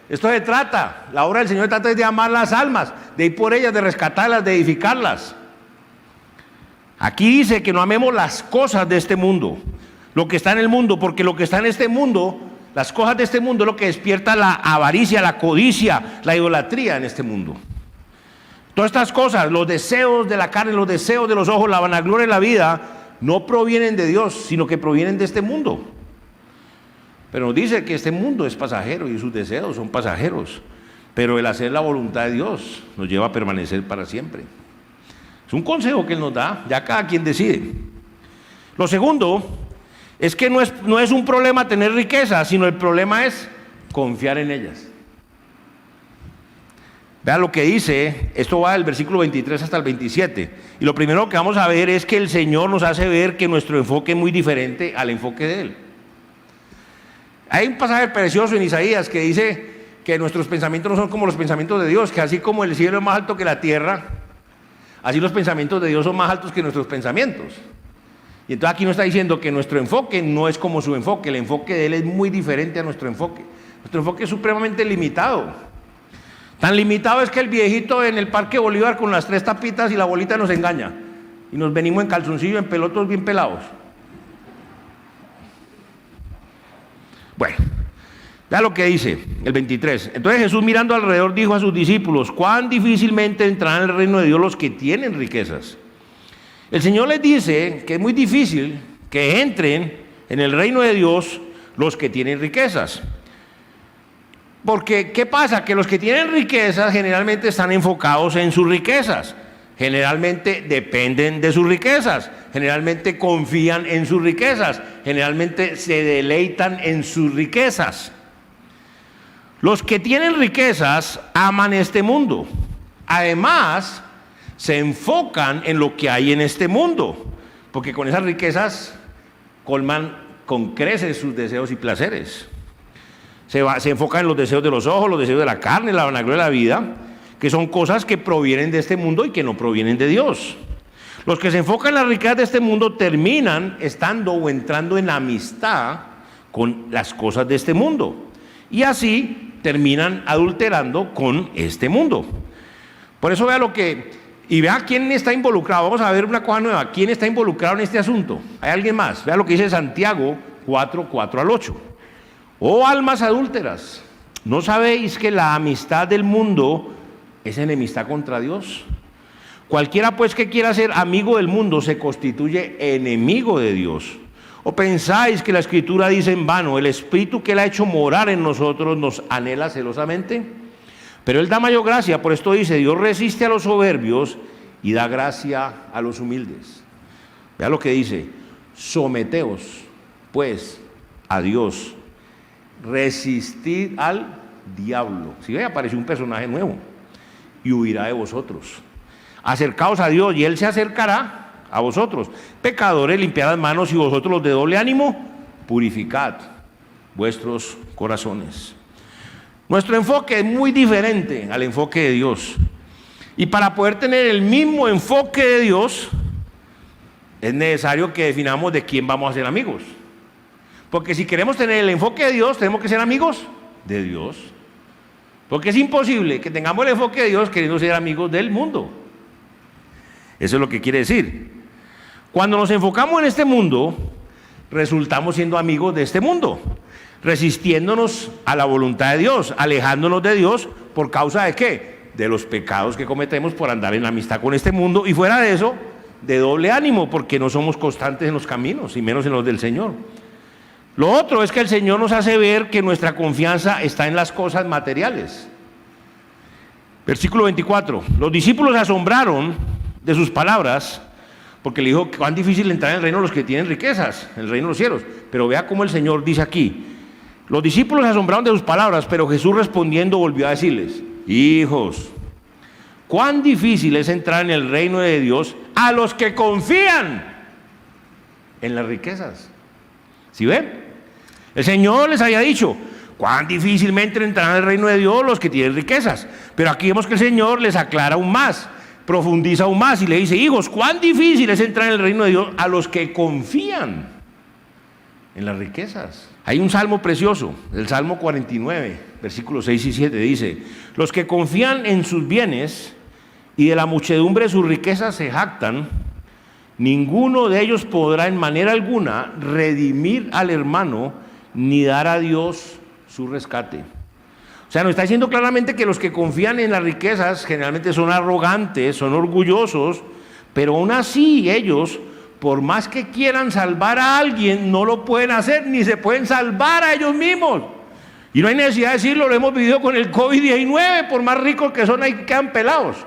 esto se trata, la obra del Señor trata de amar las almas, de ir por ellas, de rescatarlas, de edificarlas. Aquí dice que no amemos las cosas de este mundo, lo que está en el mundo, porque lo que está en este mundo, las cosas de este mundo es lo que despierta la avaricia, la codicia, la idolatría en este mundo. Todas estas cosas, los deseos de la carne, los deseos de los ojos, la vanagloria de la vida, no provienen de Dios, sino que provienen de este mundo. Pero nos dice que este mundo es pasajero y sus deseos son pasajeros. Pero el hacer la voluntad de Dios nos lleva a permanecer para siempre. Es un consejo que Él nos da, ya cada quien decide. Lo segundo es que no es un problema tener riqueza, sino el problema es confiar en ellas. Vean lo que dice, esto va del versículo 23 hasta el 27. Y lo primero que vamos a ver es que el Señor nos hace ver que nuestro enfoque es muy diferente al enfoque de Él. Hay un pasaje precioso en Isaías que dice que nuestros pensamientos no son como los pensamientos de Dios, que así como el cielo es más alto que la tierra, así los pensamientos de Dios son más altos que nuestros pensamientos. Y entonces aquí nos está diciendo que nuestro enfoque no es como su enfoque, el enfoque de Él es muy diferente a nuestro enfoque. Nuestro enfoque es supremamente limitado. Tan limitado es que el viejito en el Parque Bolívar con las 3 tapitas y la bolita nos engaña. Y nos venimos en calzoncillo, en pelotos bien pelados. Bueno, vea lo que dice el 23. Entonces Jesús, mirando alrededor, dijo a sus discípulos: cuán difícilmente entrarán en el reino de Dios los que tienen riquezas. El Señor les dice que es muy difícil que entren en el reino de Dios los que tienen riquezas. Porque, ¿qué pasa? Que los que tienen riquezas generalmente están enfocados en sus riquezas, generalmente dependen de sus riquezas, generalmente confían en sus riquezas, generalmente se deleitan en sus riquezas. Los que tienen riquezas aman este mundo. Además, se enfocan en lo que hay en este mundo, porque con esas riquezas colman con creces sus deseos y placeres. Se enfocan en los deseos de los ojos, los deseos de la carne, la vanagloria de la vida, que son cosas que provienen de este mundo y que no provienen de Dios. Los que se enfocan en las riquezas de este mundo terminan estando o entrando en amistad con las cosas de este mundo, y así terminan adulterando con este mundo. Por eso vea y vea quién está involucrado. Vamos a ver una cosa nueva. ¿Quién está involucrado en este asunto? ¿Hay alguien más? Vea lo que dice Santiago 4:4 al 8. Oh almas adúlteras, ¿no sabéis que la amistad del mundo es enemistad contra Dios? Cualquiera pues que quiera ser amigo del mundo se constituye enemigo de Dios. ¿O pensáis que la Escritura dice en vano: el Espíritu que Él ha hecho morar en nosotros nos anhela celosamente? Pero Él da mayor gracia, por esto dice: Dios resiste a los soberbios y da gracia a los humildes. Vea lo que dice: someteos pues a Dios, resistid al diablo. Si ve, apareció un personaje nuevo: y huirá de vosotros. Acercaos a Dios y Él se acercará a vosotros. Pecadores, limpiad las manos, y vosotros los de doble ánimo, purificad vuestros corazones. Nuestro enfoque es muy diferente al enfoque de Dios. Y para poder tener el mismo enfoque de Dios, es necesario que definamos de quién vamos a ser amigos. Porque si queremos tener el enfoque de Dios, tenemos que ser amigos de Dios. Porque es imposible que tengamos el enfoque de Dios queriendo ser amigos del mundo. Eso es lo que quiere decir. Cuando nos enfocamos en este mundo, resultamos siendo amigos de este mundo, resistiéndonos a la voluntad de Dios, alejándonos de Dios. ¿Por causa de qué? De los pecados que cometemos por andar en amistad con este mundo, y fuera de eso, de doble ánimo, porque no somos constantes en los caminos, y menos en los del Señor. Lo otro es que el Señor nos hace ver que nuestra confianza está en las cosas materiales. Versículo 24. Los discípulos se asombraron de sus palabras, porque le dijo: cuán difícil entrar en el reino de los que tienen riquezas, en el reino de los cielos. Pero vea cómo el Señor dice aquí: los discípulos se asombraron de sus palabras, pero Jesús respondiendo volvió a decirles: hijos, cuán difícil es entrar en el reino de Dios a los que confían en las riquezas. ¿Sí ven? El Señor les había dicho: cuán difícilmente entrarán en el reino de Dios los que tienen riquezas. Pero aquí vemos que el Señor les aclara aún más, profundiza aún más y le dice: hijos, cuán difícil es entrar en el reino de Dios a los que confían en las riquezas. Hay un salmo precioso, el Salmo 49, versículos 6 y 7, dice: los que confían en sus bienes y de la muchedumbre de sus riquezas se jactan, ninguno de ellos podrá en manera alguna redimir al hermano ni dar a Dios su rescate. O sea, nos está diciendo claramente que los que confían en las riquezas generalmente son arrogantes, son orgullosos, pero aún así ellos, por más que quieran salvar a alguien, no lo pueden hacer, ni se pueden salvar a ellos mismos. Y no hay necesidad de decirlo, lo hemos vivido con el COVID-19, por más ricos que son, ahí quedan pelados.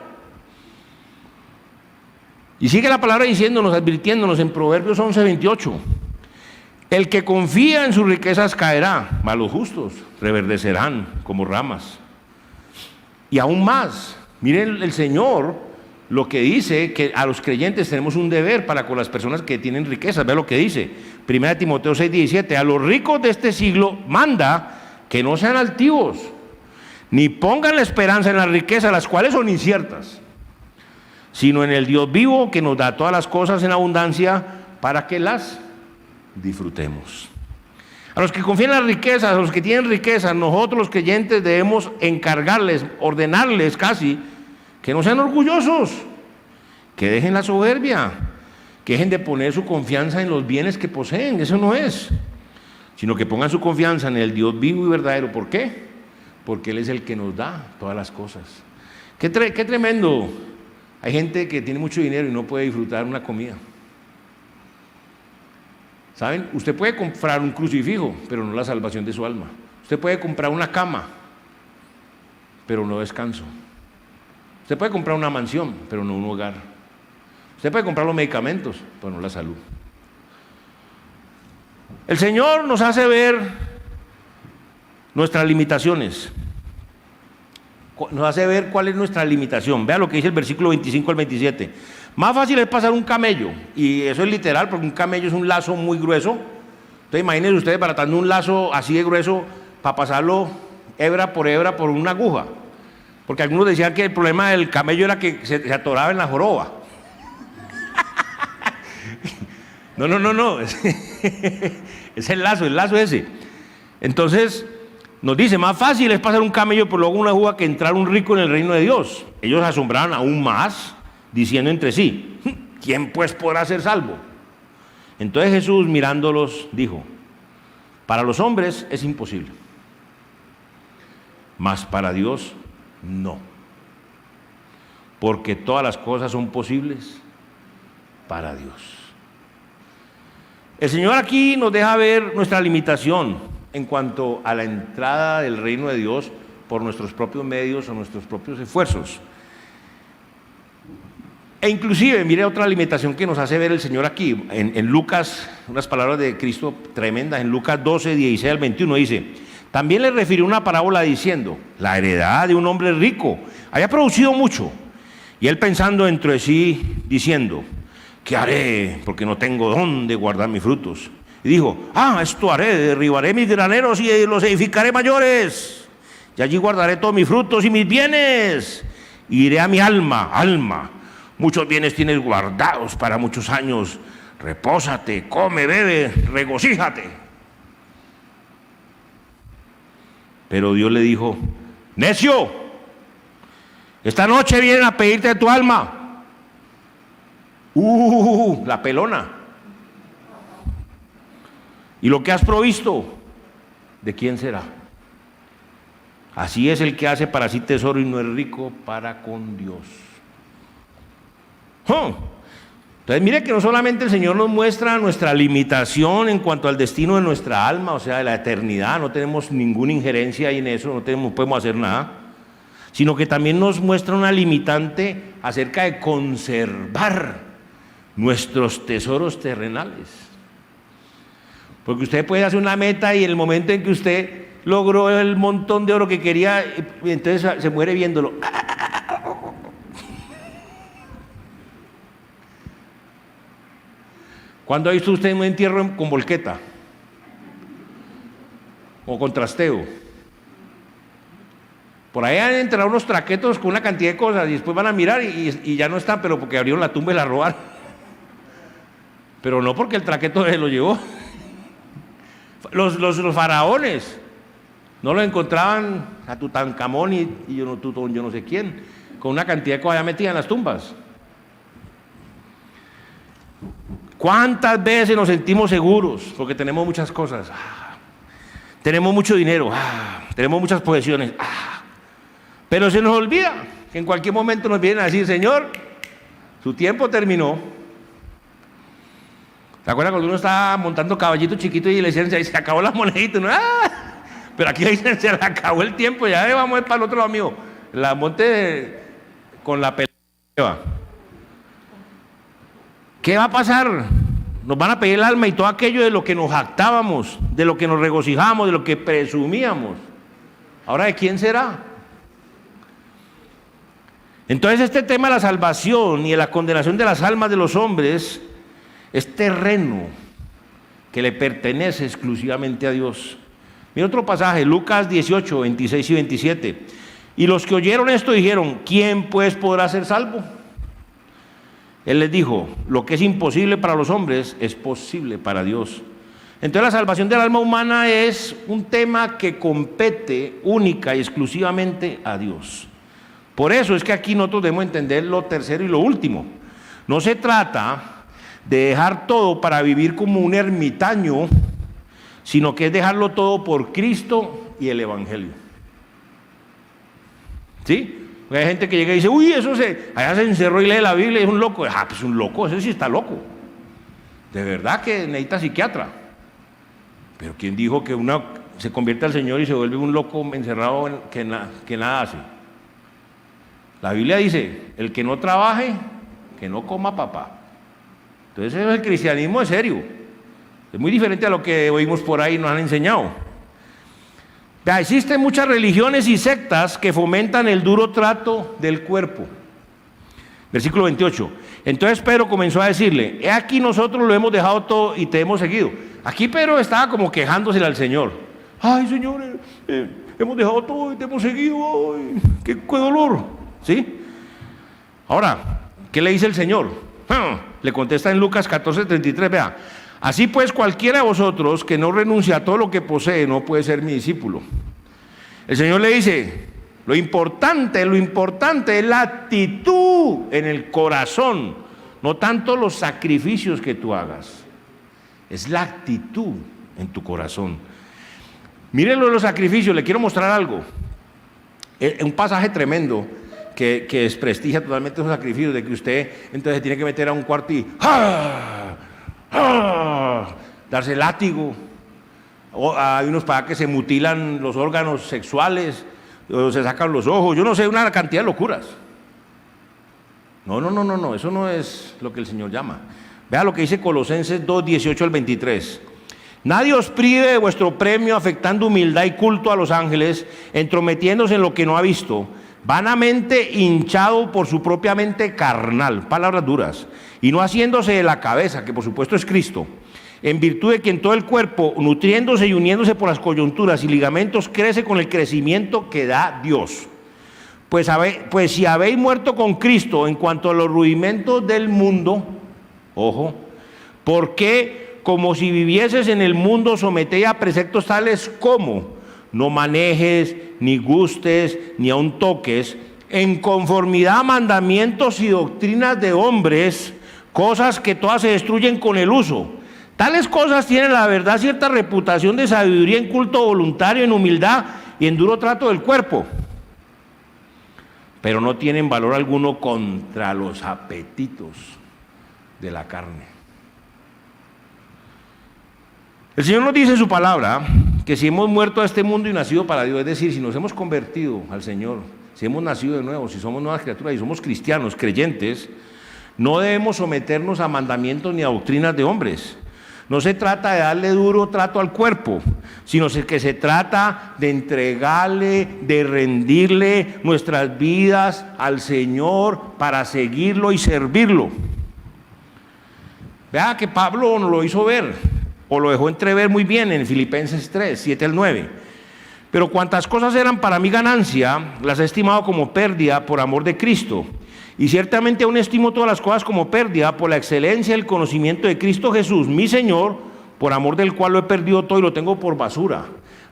Y sigue la palabra diciéndonos, advirtiéndonos en Proverbios 11:28. El que confía en sus riquezas caerá, mas los justos reverdecerán como ramas. Y aún más, miren el Señor lo que dice, que a los creyentes tenemos un deber para con las personas que tienen riquezas. Ve lo que dice, 1 Timoteo 6:17, a los ricos de este siglo manda que no sean altivos, ni pongan la esperanza en las riquezas, las cuales son inciertas, sino en el Dios vivo que nos da todas las cosas en abundancia para que las disfrutemos. A los que confían en las riquezas, a los que tienen riquezas, nosotros los creyentes debemos encargarles, ordenarles casi, que no sean orgullosos, que dejen la soberbia, que dejen de poner su confianza en los bienes que poseen, eso no es, sino que pongan su confianza en el Dios vivo y verdadero. ¿Por qué? Porque Él es el que nos da todas las cosas. Qué tremendo. Hay gente que tiene mucho dinero y no puede disfrutar una comida. ¿Saben? Usted puede comprar un crucifijo, pero no la salvación de su alma. Usted puede comprar una cama, pero no descanso. Usted puede comprar una mansión, pero no un hogar. Usted puede comprar los medicamentos, pero no la salud. El Señor nos hace ver nuestras limitaciones. Nos hace ver cuál es nuestra limitación. Vea lo que dice el versículo 25 al 27. Más fácil es pasar un camello, y eso es literal, porque un camello es un lazo muy grueso. Entonces imagínense ustedes baratando un lazo así de grueso para pasarlo hebra por una aguja. Porque algunos decían que el problema del camello era que se atoraba en la joroba. No. Es el lazo ese. Entonces nos dice, más fácil es pasar un camello por luego una aguja que entrar un rico en el reino de Dios. Ellos asombraban aún más, diciendo entre sí, ¿quién pues podrá ser salvo? Entonces Jesús, mirándolos, dijo, para los hombres es imposible, mas para Dios no, porque todas las cosas son posibles para Dios. El Señor aquí nos deja ver nuestra limitación en cuanto a la entrada del reino de Dios por nuestros propios medios o nuestros propios esfuerzos. E inclusive, mire otra limitación que nos hace ver el Señor aquí, en Lucas, unas palabras de Cristo tremendas, en Lucas 12, 16 al 21 dice, también le refirió una parábola diciendo, la heredad de un hombre rico había producido mucho, y él pensando entre sí, diciendo, ¿qué haré? Porque no tengo dónde guardar mis frutos. Y dijo, esto haré, derribaré mis graneros y los edificaré mayores, y allí guardaré todos mis frutos y mis bienes, y diré a mi alma, muchos bienes tienes guardados para muchos años, repósate, come, bebe, regocíjate. Pero Dios le dijo, necio, esta noche vienen a pedirte tu alma. La pelona. Y lo que has provisto, ¿de quién será? Así es el que hace para sí tesoro y no es rico para con Dios. Entonces mire que no solamente el Señor nos muestra nuestra limitación en cuanto al destino de nuestra alma, o sea, de la eternidad, no tenemos ninguna injerencia ahí en eso, no podemos hacer nada, sino que también nos muestra una limitante acerca de conservar nuestros tesoros terrenales. Porque usted puede hacer una meta y en el momento en que usted logró el montón de oro que quería, entonces se muere viéndolo. ¿Cuándo ha visto usted un entierro con volqueta? O con trasteo. Por ahí han enterrado unos traquetos con una cantidad de cosas y después van a mirar y ya no están, pero porque abrieron la tumba y la robaron. Pero no porque el traqueto se lo llevó. Los faraones no lo encontraban a Tutankamón y yo no sé quién, con una cantidad de cosas ya metidas en las tumbas. ¿Cuántas veces nos sentimos seguros? Porque tenemos muchas cosas. Tenemos mucho dinero. Tenemos muchas posesiones. Pero se nos olvida que en cualquier momento nos vienen a decir: Señor, su tiempo terminó. ¿Se acuerdan cuando uno estaba montando caballito chiquito y le decían: se acabó la monedita? Pero aquí le dicen: se le acabó el tiempo, ya vamos a ir para el otro lado, amigo. La monte con la pelea. ¿Qué va a pasar? Nos van a pedir el alma y todo aquello de lo que nos jactábamos, de lo que nos regocijamos, de lo que presumíamos. ¿Ahora de quién será? Entonces este tema de la salvación y de la condenación de las almas de los hombres es terreno que le pertenece exclusivamente a Dios. Mira otro pasaje, Lucas 18, 26 y 27. Y los que oyeron esto dijeron: ¿quién pues podrá ser salvo? Él les dijo: lo que es imposible para los hombres es posible para Dios. Entonces la salvación del alma humana es un tema que compete única y exclusivamente a Dios. Por eso es que aquí nosotros debemos entender lo tercero y lo último. No se trata de dejar todo para vivir como un ermitaño, sino que es dejarlo todo por Cristo y el Evangelio. ¿Sí? Porque hay gente que llega y dice: uy, allá se encerró y lee la Biblia y es un loco. Pues un loco, ese sí está loco. De verdad que necesita psiquiatra. Pero ¿quién dijo que uno se convierte al Señor y se vuelve un loco encerrado que nada hace? La Biblia dice: el que no trabaje, que no coma papá. Entonces el cristianismo es serio. Es muy diferente a lo que oímos por ahí y nos han enseñado. Existen muchas religiones y sectas que fomentan el duro trato del cuerpo. Versículo 28. Entonces Pedro comenzó a decirle: he aquí nosotros lo hemos dejado todo y te hemos seguido. Aquí Pedro estaba como quejándosele al Señor. Ay, Señor, hemos dejado todo y te hemos seguido. Ay, qué dolor. ¿Sí? Ahora, ¿qué le dice el Señor? Le contesta en Lucas 14:33, vea: así pues, cualquiera de vosotros que no renuncia a todo lo que posee no puede ser mi discípulo. El Señor le dice: lo importante es la actitud en el corazón, no tanto los sacrificios que tú hagas. Es la actitud en tu corazón. Mírenlo de los sacrificios, le quiero mostrar algo. Un pasaje tremendo que desprestigia totalmente esos sacrificios, de que usted entonces se tiene que meter a un cuarto y darse látigo. O hay unos para que se mutilan los órganos sexuales, o se sacan los ojos, yo no sé, una cantidad de locuras. No, eso no es lo que el Señor llama. Vea lo que dice Colosenses 2, 18 al 23. Nadie os prive de vuestro premio, afectando humildad y culto a los ángeles, entrometiéndose en lo que no ha visto, vanamente hinchado por su propia mente carnal, palabras duras, y no haciéndose de la cabeza, que por supuesto es Cristo, en virtud de que en todo el cuerpo, nutriéndose y uniéndose por las coyunturas y ligamentos, crece con el crecimiento que da Dios. Pues si habéis muerto con Cristo en cuanto a los rudimentos del mundo, ojo, ¿por qué, como si vivieses en el mundo, sometéis a preceptos tales como: no manejes, ni gustes, ni aun toques, en conformidad a mandamientos y doctrinas de hombres, cosas que todas se destruyen con el uso? Tales cosas tienen, la verdad, cierta reputación de sabiduría en culto voluntario, en humildad y en duro trato del cuerpo, pero no tienen valor alguno contra los apetitos de la carne. El Señor nos dice en su palabra que si hemos muerto a este mundo y nacido para Dios, es decir, si nos hemos convertido al Señor, si hemos nacido de nuevo, si somos nuevas criaturas y somos cristianos, creyentes, no debemos someternos a mandamientos ni a doctrinas de hombres. No se trata de darle duro trato al cuerpo, sino que se trata de entregarle, de rendirle nuestras vidas al Señor para seguirlo y servirlo. Vea que Pablo nos lo hizo ver, o lo dejó entrever muy bien en Filipenses 3, 7 al 9. Pero cuantas cosas eran para mi ganancia, las he estimado como pérdida por amor de Cristo. Y ciertamente aún estimo todas las cosas como pérdida por la excelencia del conocimiento de Cristo Jesús, mi Señor, por amor del cual lo he perdido todo y lo tengo por basura,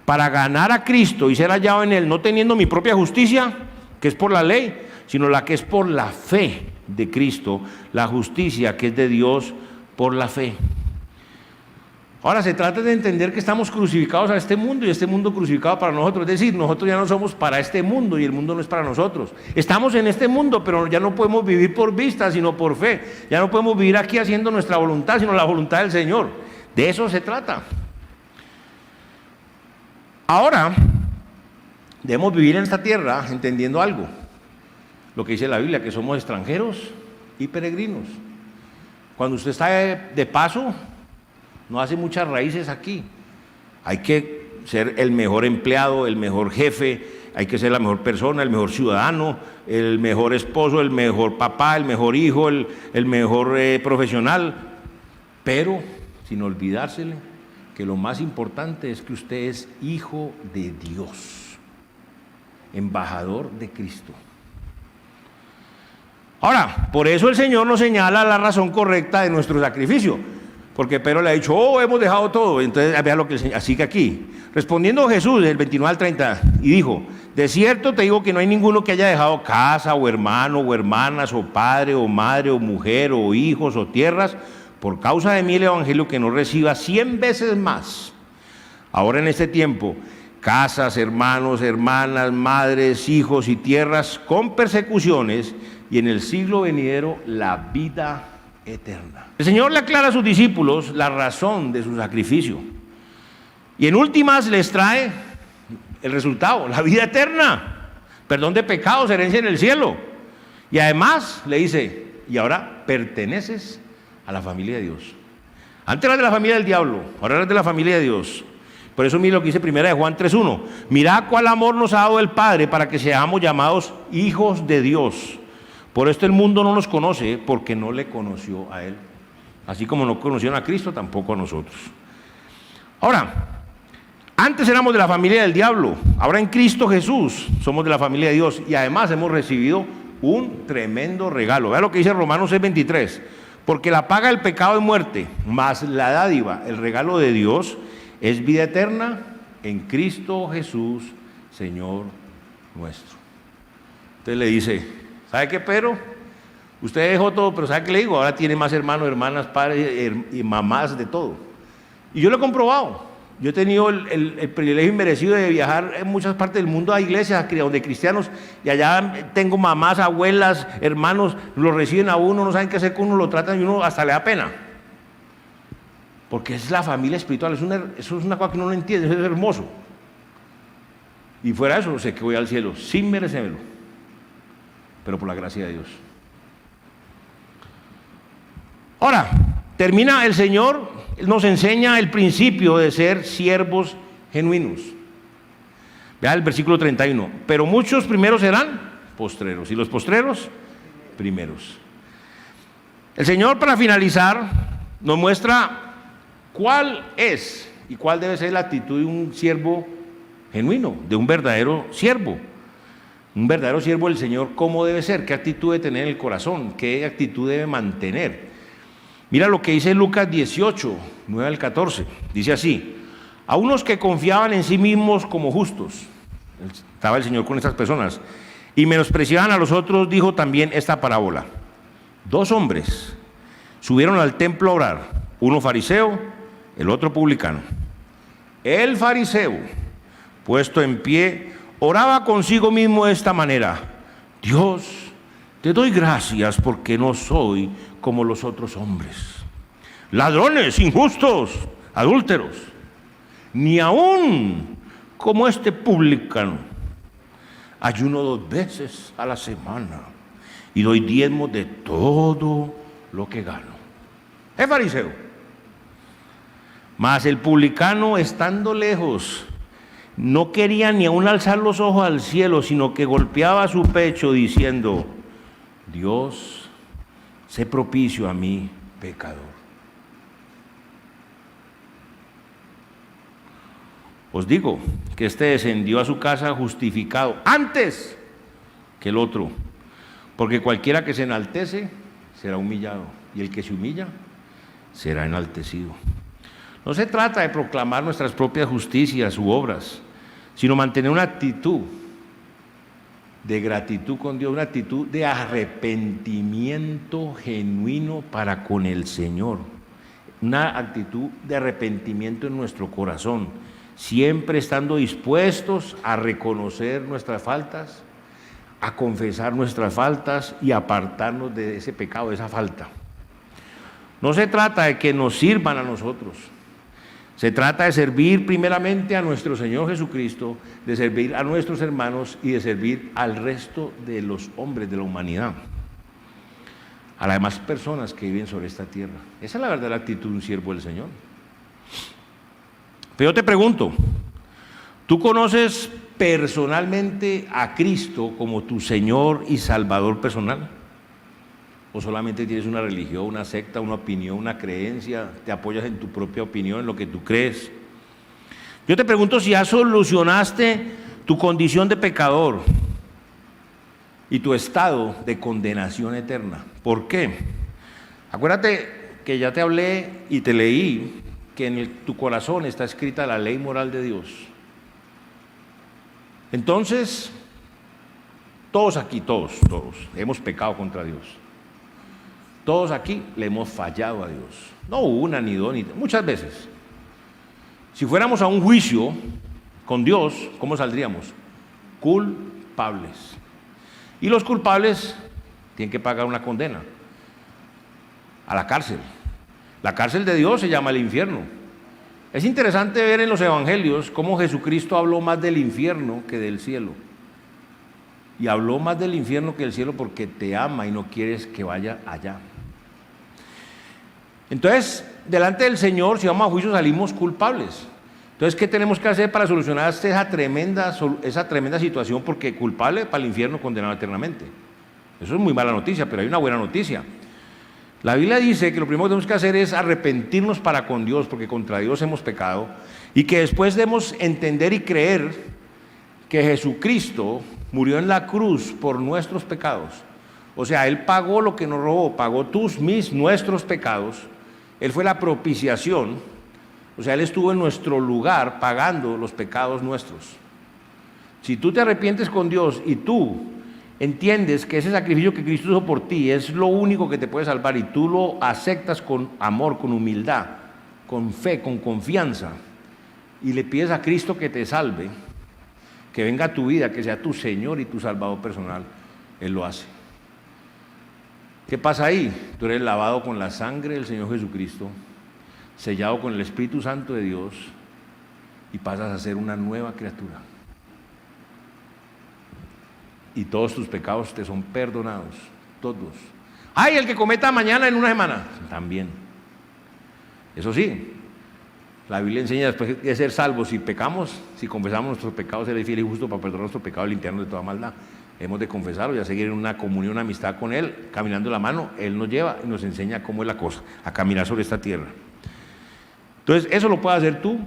para ganar a Cristo y ser hallado en Él, no teniendo mi propia justicia, que es por la ley, sino la que es por la fe de Cristo, la justicia que es de Dios por la fe. Ahora se trata de entender que estamos crucificados a este mundo y este mundo crucificado para nosotros. Es decir, nosotros ya no somos para este mundo y el mundo no es para nosotros. Estamos en este mundo, pero ya no podemos vivir por vista, sino por fe. Ya no podemos vivir aquí haciendo nuestra voluntad, sino la voluntad del Señor. De eso se trata. Ahora, debemos vivir en esta tierra entendiendo algo. Lo que dice la Biblia, que somos extranjeros y peregrinos. Cuando usted está de paso, no hace muchas raíces aquí. Hay que ser el mejor empleado, el mejor jefe, hay que ser la mejor persona, el mejor ciudadano, el mejor esposo, el mejor papá, el mejor hijo, el mejor profesional. Pero sin olvidársele que lo más importante es que usted es hijo de Dios, embajador de Cristo. Ahora, por eso el Señor nos señala la razón correcta de nuestro sacrificio. Porque Pedro le ha dicho, hemos dejado todo. Entonces, vea lo que el Señor, así que aquí, respondiendo Jesús, del 29 al 30, y dijo, de cierto te digo que no hay ninguno que haya dejado casa, o hermano, o hermanas, o padre, o madre, o mujer, o hijos, o tierras, por causa de mí el evangelio, que no reciba 100 veces más. Ahora en este tiempo, casas, hermanos, hermanas, madres, hijos y tierras, con persecuciones, y en el siglo venidero la vida eterna. El Señor le aclara a sus discípulos la razón de su sacrificio y en últimas les trae el resultado, la vida eterna, perdón de pecados, herencia en el cielo, y además le dice, y ahora perteneces a la familia de Dios. Antes eras de la familia del diablo, ahora eres de la familia de Dios. Por eso mira lo que dice 1 Juan 3:1, mirad cuál amor nos ha dado el Padre para que seamos llamados hijos de Dios. Por esto el mundo no nos conoce, porque no le conoció a Él. Así como no conocieron a Cristo, tampoco a nosotros. Ahora, antes éramos de la familia del diablo, ahora en Cristo Jesús somos de la familia de Dios y además hemos recibido un tremendo regalo. Vea lo que dice Romanos 6:23, porque la paga del pecado es muerte, mas la dádiva, el regalo de Dios, es vida eterna en Cristo Jesús, Señor nuestro. Entonces le dice, ¿sabe qué, Pedro? Usted dejó todo, pero ¿sabe qué le digo? Ahora tiene más hermanos, hermanas, padres y mamás, de todo. Y yo lo he comprobado. Yo he tenido el privilegio inmerecido de viajar en muchas partes del mundo a iglesias donde cristianos, y allá tengo mamás, abuelas, hermanos, lo reciben a uno, no saben qué hacer con uno, lo tratan y uno hasta le da pena. Porque es la familia espiritual, eso es una cosa que uno no entiende, eso es hermoso. Y fuera de eso, sé que voy al cielo sin merecérmelo, pero por la gracia de Dios. Ahora, termina el Señor, nos enseña el principio de ser siervos genuinos. Vea el versículo 31. Pero muchos primeros serán postreros, y los postreros, primeros. El Señor, para finalizar, nos muestra cuál es y cuál debe ser la actitud de un siervo genuino, de un verdadero siervo. Un verdadero siervo del Señor, ¿cómo debe ser? ¿Qué actitud debe tener en el corazón? ¿Qué actitud debe mantener? Mira lo que dice Lucas 18, 9 al 14. Dice así, a unos que confiaban en sí mismos como justos, estaba el Señor con estas personas, y menospreciaban a los otros, dijo también esta parábola. 2 hombres subieron al templo a orar, uno fariseo, el otro publicano. El fariseo, puesto en pie, oraba consigo mismo de esta manera, Dios, te doy gracias porque no soy como los otros hombres, ladrones, injustos, adúlteros, ni aún como este publicano. Ayuno 2 veces a la semana y doy diezmo de todo lo que gano. Es fariseo. Mas el publicano, estando lejos, no quería ni aún alzar los ojos al cielo, sino que golpeaba su pecho diciendo, Dios, sé propicio a mí, pecador. Os digo que este descendió a su casa justificado antes que el otro, porque cualquiera que se enaltece será humillado, y el que se humilla será enaltecido. No se trata de proclamar nuestras propias justicias u obras, sino mantener una actitud de gratitud con Dios, una actitud de arrepentimiento genuino para con el Señor. una actitud de arrepentimiento en nuestro corazón, siempre estando dispuestos a reconocer nuestras faltas, a confesar nuestras faltas y apartarnos de ese pecado, de esa falta. No se trata de que nos sirvan a nosotros, se trata de servir primeramente a nuestro Señor Jesucristo, de servir a nuestros hermanos y de servir al resto de los hombres de la humanidad, a las demás personas que viven sobre esta tierra. Esa es la verdadera actitud de un siervo del Señor. Pero yo te pregunto, ¿tú conoces personalmente a Cristo como tu Señor y Salvador personal? ¿O solamente tienes una religión, una secta, una opinión, una creencia, te apoyas en tu propia opinión, en lo que tú crees? Yo te pregunto si ya solucionaste tu condición de pecador y tu estado de condenación eterna. ¿Por qué? Acuérdate que ya te hablé y te leí que en tu corazón está escrita la ley moral de Dios. Entonces, todos aquí, todos, hemos pecado contra Dios. Todos aquí le hemos fallado a Dios. No una, ni dos, ni tres, muchas veces. Si fuéramos a un juicio con Dios, ¿cómo saldríamos? Culpables. Y los culpables tienen que pagar una condena a la cárcel. La cárcel de Dios se llama el infierno. Es interesante ver en los evangelios cómo Jesucristo habló más del infierno que del cielo. Y habló más del infierno que del cielo porque te ama y no quieres que vaya allá. Entonces, delante del Señor, si vamos a juicio, salimos culpables. Entonces, ¿qué tenemos que hacer para solucionar esa tremenda situación? Porque culpable para el infierno, condenado eternamente. Eso es muy mala noticia, pero hay una buena noticia. La Biblia dice que lo primero que tenemos que hacer es arrepentirnos para con Dios, porque contra Dios hemos pecado, y que después debemos entender y creer que Jesucristo murió en la cruz por nuestros pecados. O sea, Él pagó lo que nos robó, pagó nuestros pecados. Él fue la propiciación. O sea, Él estuvo en nuestro lugar pagando los pecados nuestros. Si tú te arrepientes con Dios y tú entiendes que ese sacrificio que Cristo hizo por ti es lo único que te puede salvar y tú lo aceptas con amor, con humildad, con fe, con confianza y le pides a Cristo que te salve, que venga a tu vida, que sea tu Señor y tu Salvador personal, Él lo hace. ¿Qué pasa ahí? Tú eres lavado con la sangre del Señor Jesucristo, sellado con el Espíritu Santo de Dios y pasas a ser una nueva criatura. Y todos tus pecados te son perdonados, todos. ¡Ay, el que cometa mañana en una semana! También. Eso sí, la Biblia enseña después de ser salvos, si pecamos, si confesamos nuestros pecados, Él es fiel y justo para perdonar nuestros pecados y limpiarnos de toda maldad. Hemos de confesarlo y a seguir en una comunión, una amistad con Él, caminando la mano. Él nos lleva y nos enseña cómo es la cosa, a caminar sobre esta tierra. Entonces, eso lo puedes hacer tú.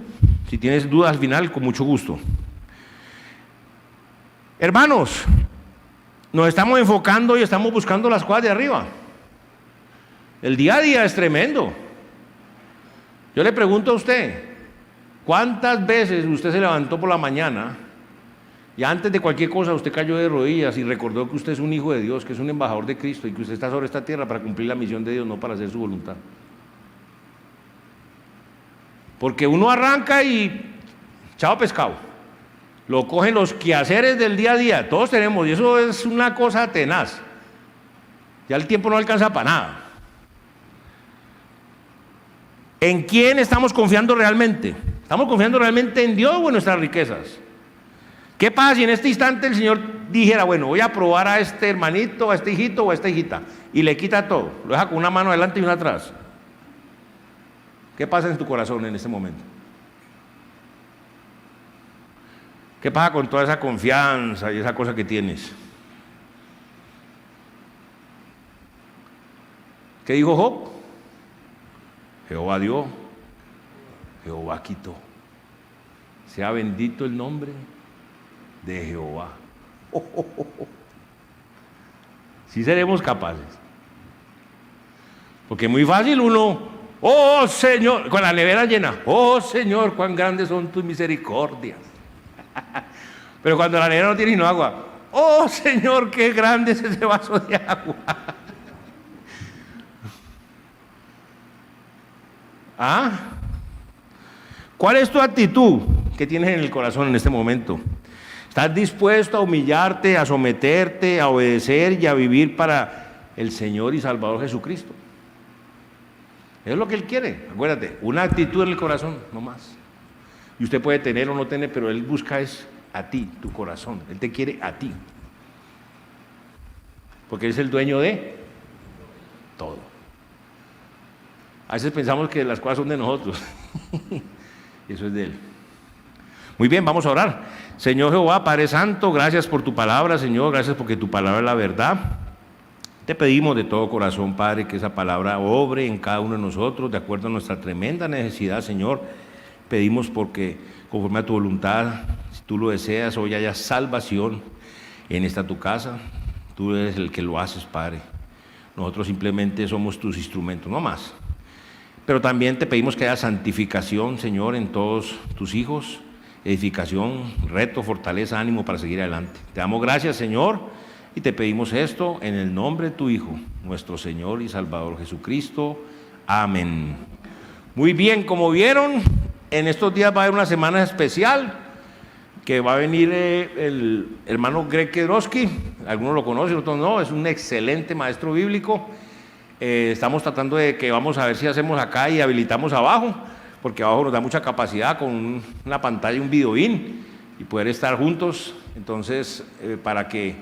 Si tienes dudas al final, con mucho gusto. Hermanos, nos estamos enfocando y estamos buscando las cosas de arriba. El día a día es tremendo. Yo le pregunto a usted, ¿cuántas veces usted se levantó por la mañana y antes de cualquier cosa usted cayó de rodillas y recordó que usted es un hijo de Dios, que es un embajador de Cristo y que usted está sobre esta tierra para cumplir la misión de Dios, no para hacer su voluntad? Porque uno arranca y chao pescado. Lo cogen los quehaceres del día a día, todos tenemos, y eso es una cosa tenaz. Ya el tiempo no alcanza para nada. ¿En quién estamos confiando realmente? ¿Estamos confiando realmente en Dios o en nuestras riquezas? ¿Qué pasa si en este instante el Señor dijera, bueno, voy a probar a este hermanito, a este hijito o a esta hijita, y le quita todo, lo deja con una mano adelante y una atrás? ¿Qué pasa en tu corazón en este momento? ¿Qué pasa con toda esa confianza y esa cosa que tienes? ¿Qué dijo Job? Jehová dio, Jehová quitó. Sea bendito el nombre de Jehová. Sí seremos capaces. Porque es muy fácil uno, oh Señor, con la nevera llena, oh Señor, cuán grandes son tus misericordias. Pero cuando la nevera no tiene sino agua, oh Señor, qué grande es ese vaso de agua. ¿Ah? ¿Cuál es tu actitud que tienes en el corazón en este momento? ¿Estás dispuesto a humillarte, a someterte, a obedecer y a vivir para el Señor y Salvador Jesucristo? Eso es lo que Él quiere. Acuérdate, una actitud en el corazón, no más. Y usted puede tener o no tener, pero Él busca es a ti, tu corazón. Él te quiere a ti. Porque Él es el dueño de todo. A veces pensamos que las cosas son de nosotros. Y eso es de Él. Muy bien, vamos a orar. Señor Jehová, Padre Santo, gracias por tu palabra, Señor. Gracias porque tu palabra es la verdad. Te pedimos de todo corazón, Padre, que esa palabra obre en cada uno de nosotros de acuerdo a nuestra tremenda necesidad, Señor. Pedimos porque, conforme a tu voluntad, si tú lo deseas, hoy haya salvación en esta tu casa. Tú eres el que lo haces, Padre. Nosotros simplemente somos tus instrumentos, no más. Pero también te pedimos que haya santificación, Señor, en todos tus hijos, edificación, reto, fortaleza, ánimo para seguir adelante. Te damos gracias, Señor, y te pedimos esto en el nombre de tu Hijo, nuestro Señor y Salvador Jesucristo. Amén. Muy bien, como vieron, en estos días va a haber una semana especial que va a venir el hermano Greg Kedrowski. Algunos lo conocen, otros no. Es un excelente maestro bíblico. Estamos tratando de que vamos a ver si hacemos acá y habilitamos abajo, porque abajo nos da mucha capacidad con una pantalla y un videoin y poder estar juntos. Entonces, para que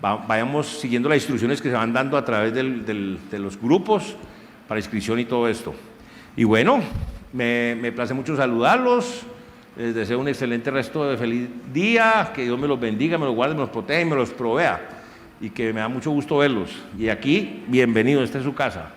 vayamos siguiendo las instrucciones que se van dando a través de los grupos para inscripción y todo esto. Y bueno, me place mucho saludarlos. Les deseo un excelente resto de feliz día, que Dios me los bendiga, me los guarde, me los proteja y me los provea, y que me da mucho gusto verlos. Y aquí, bienvenidos, esta es su casa.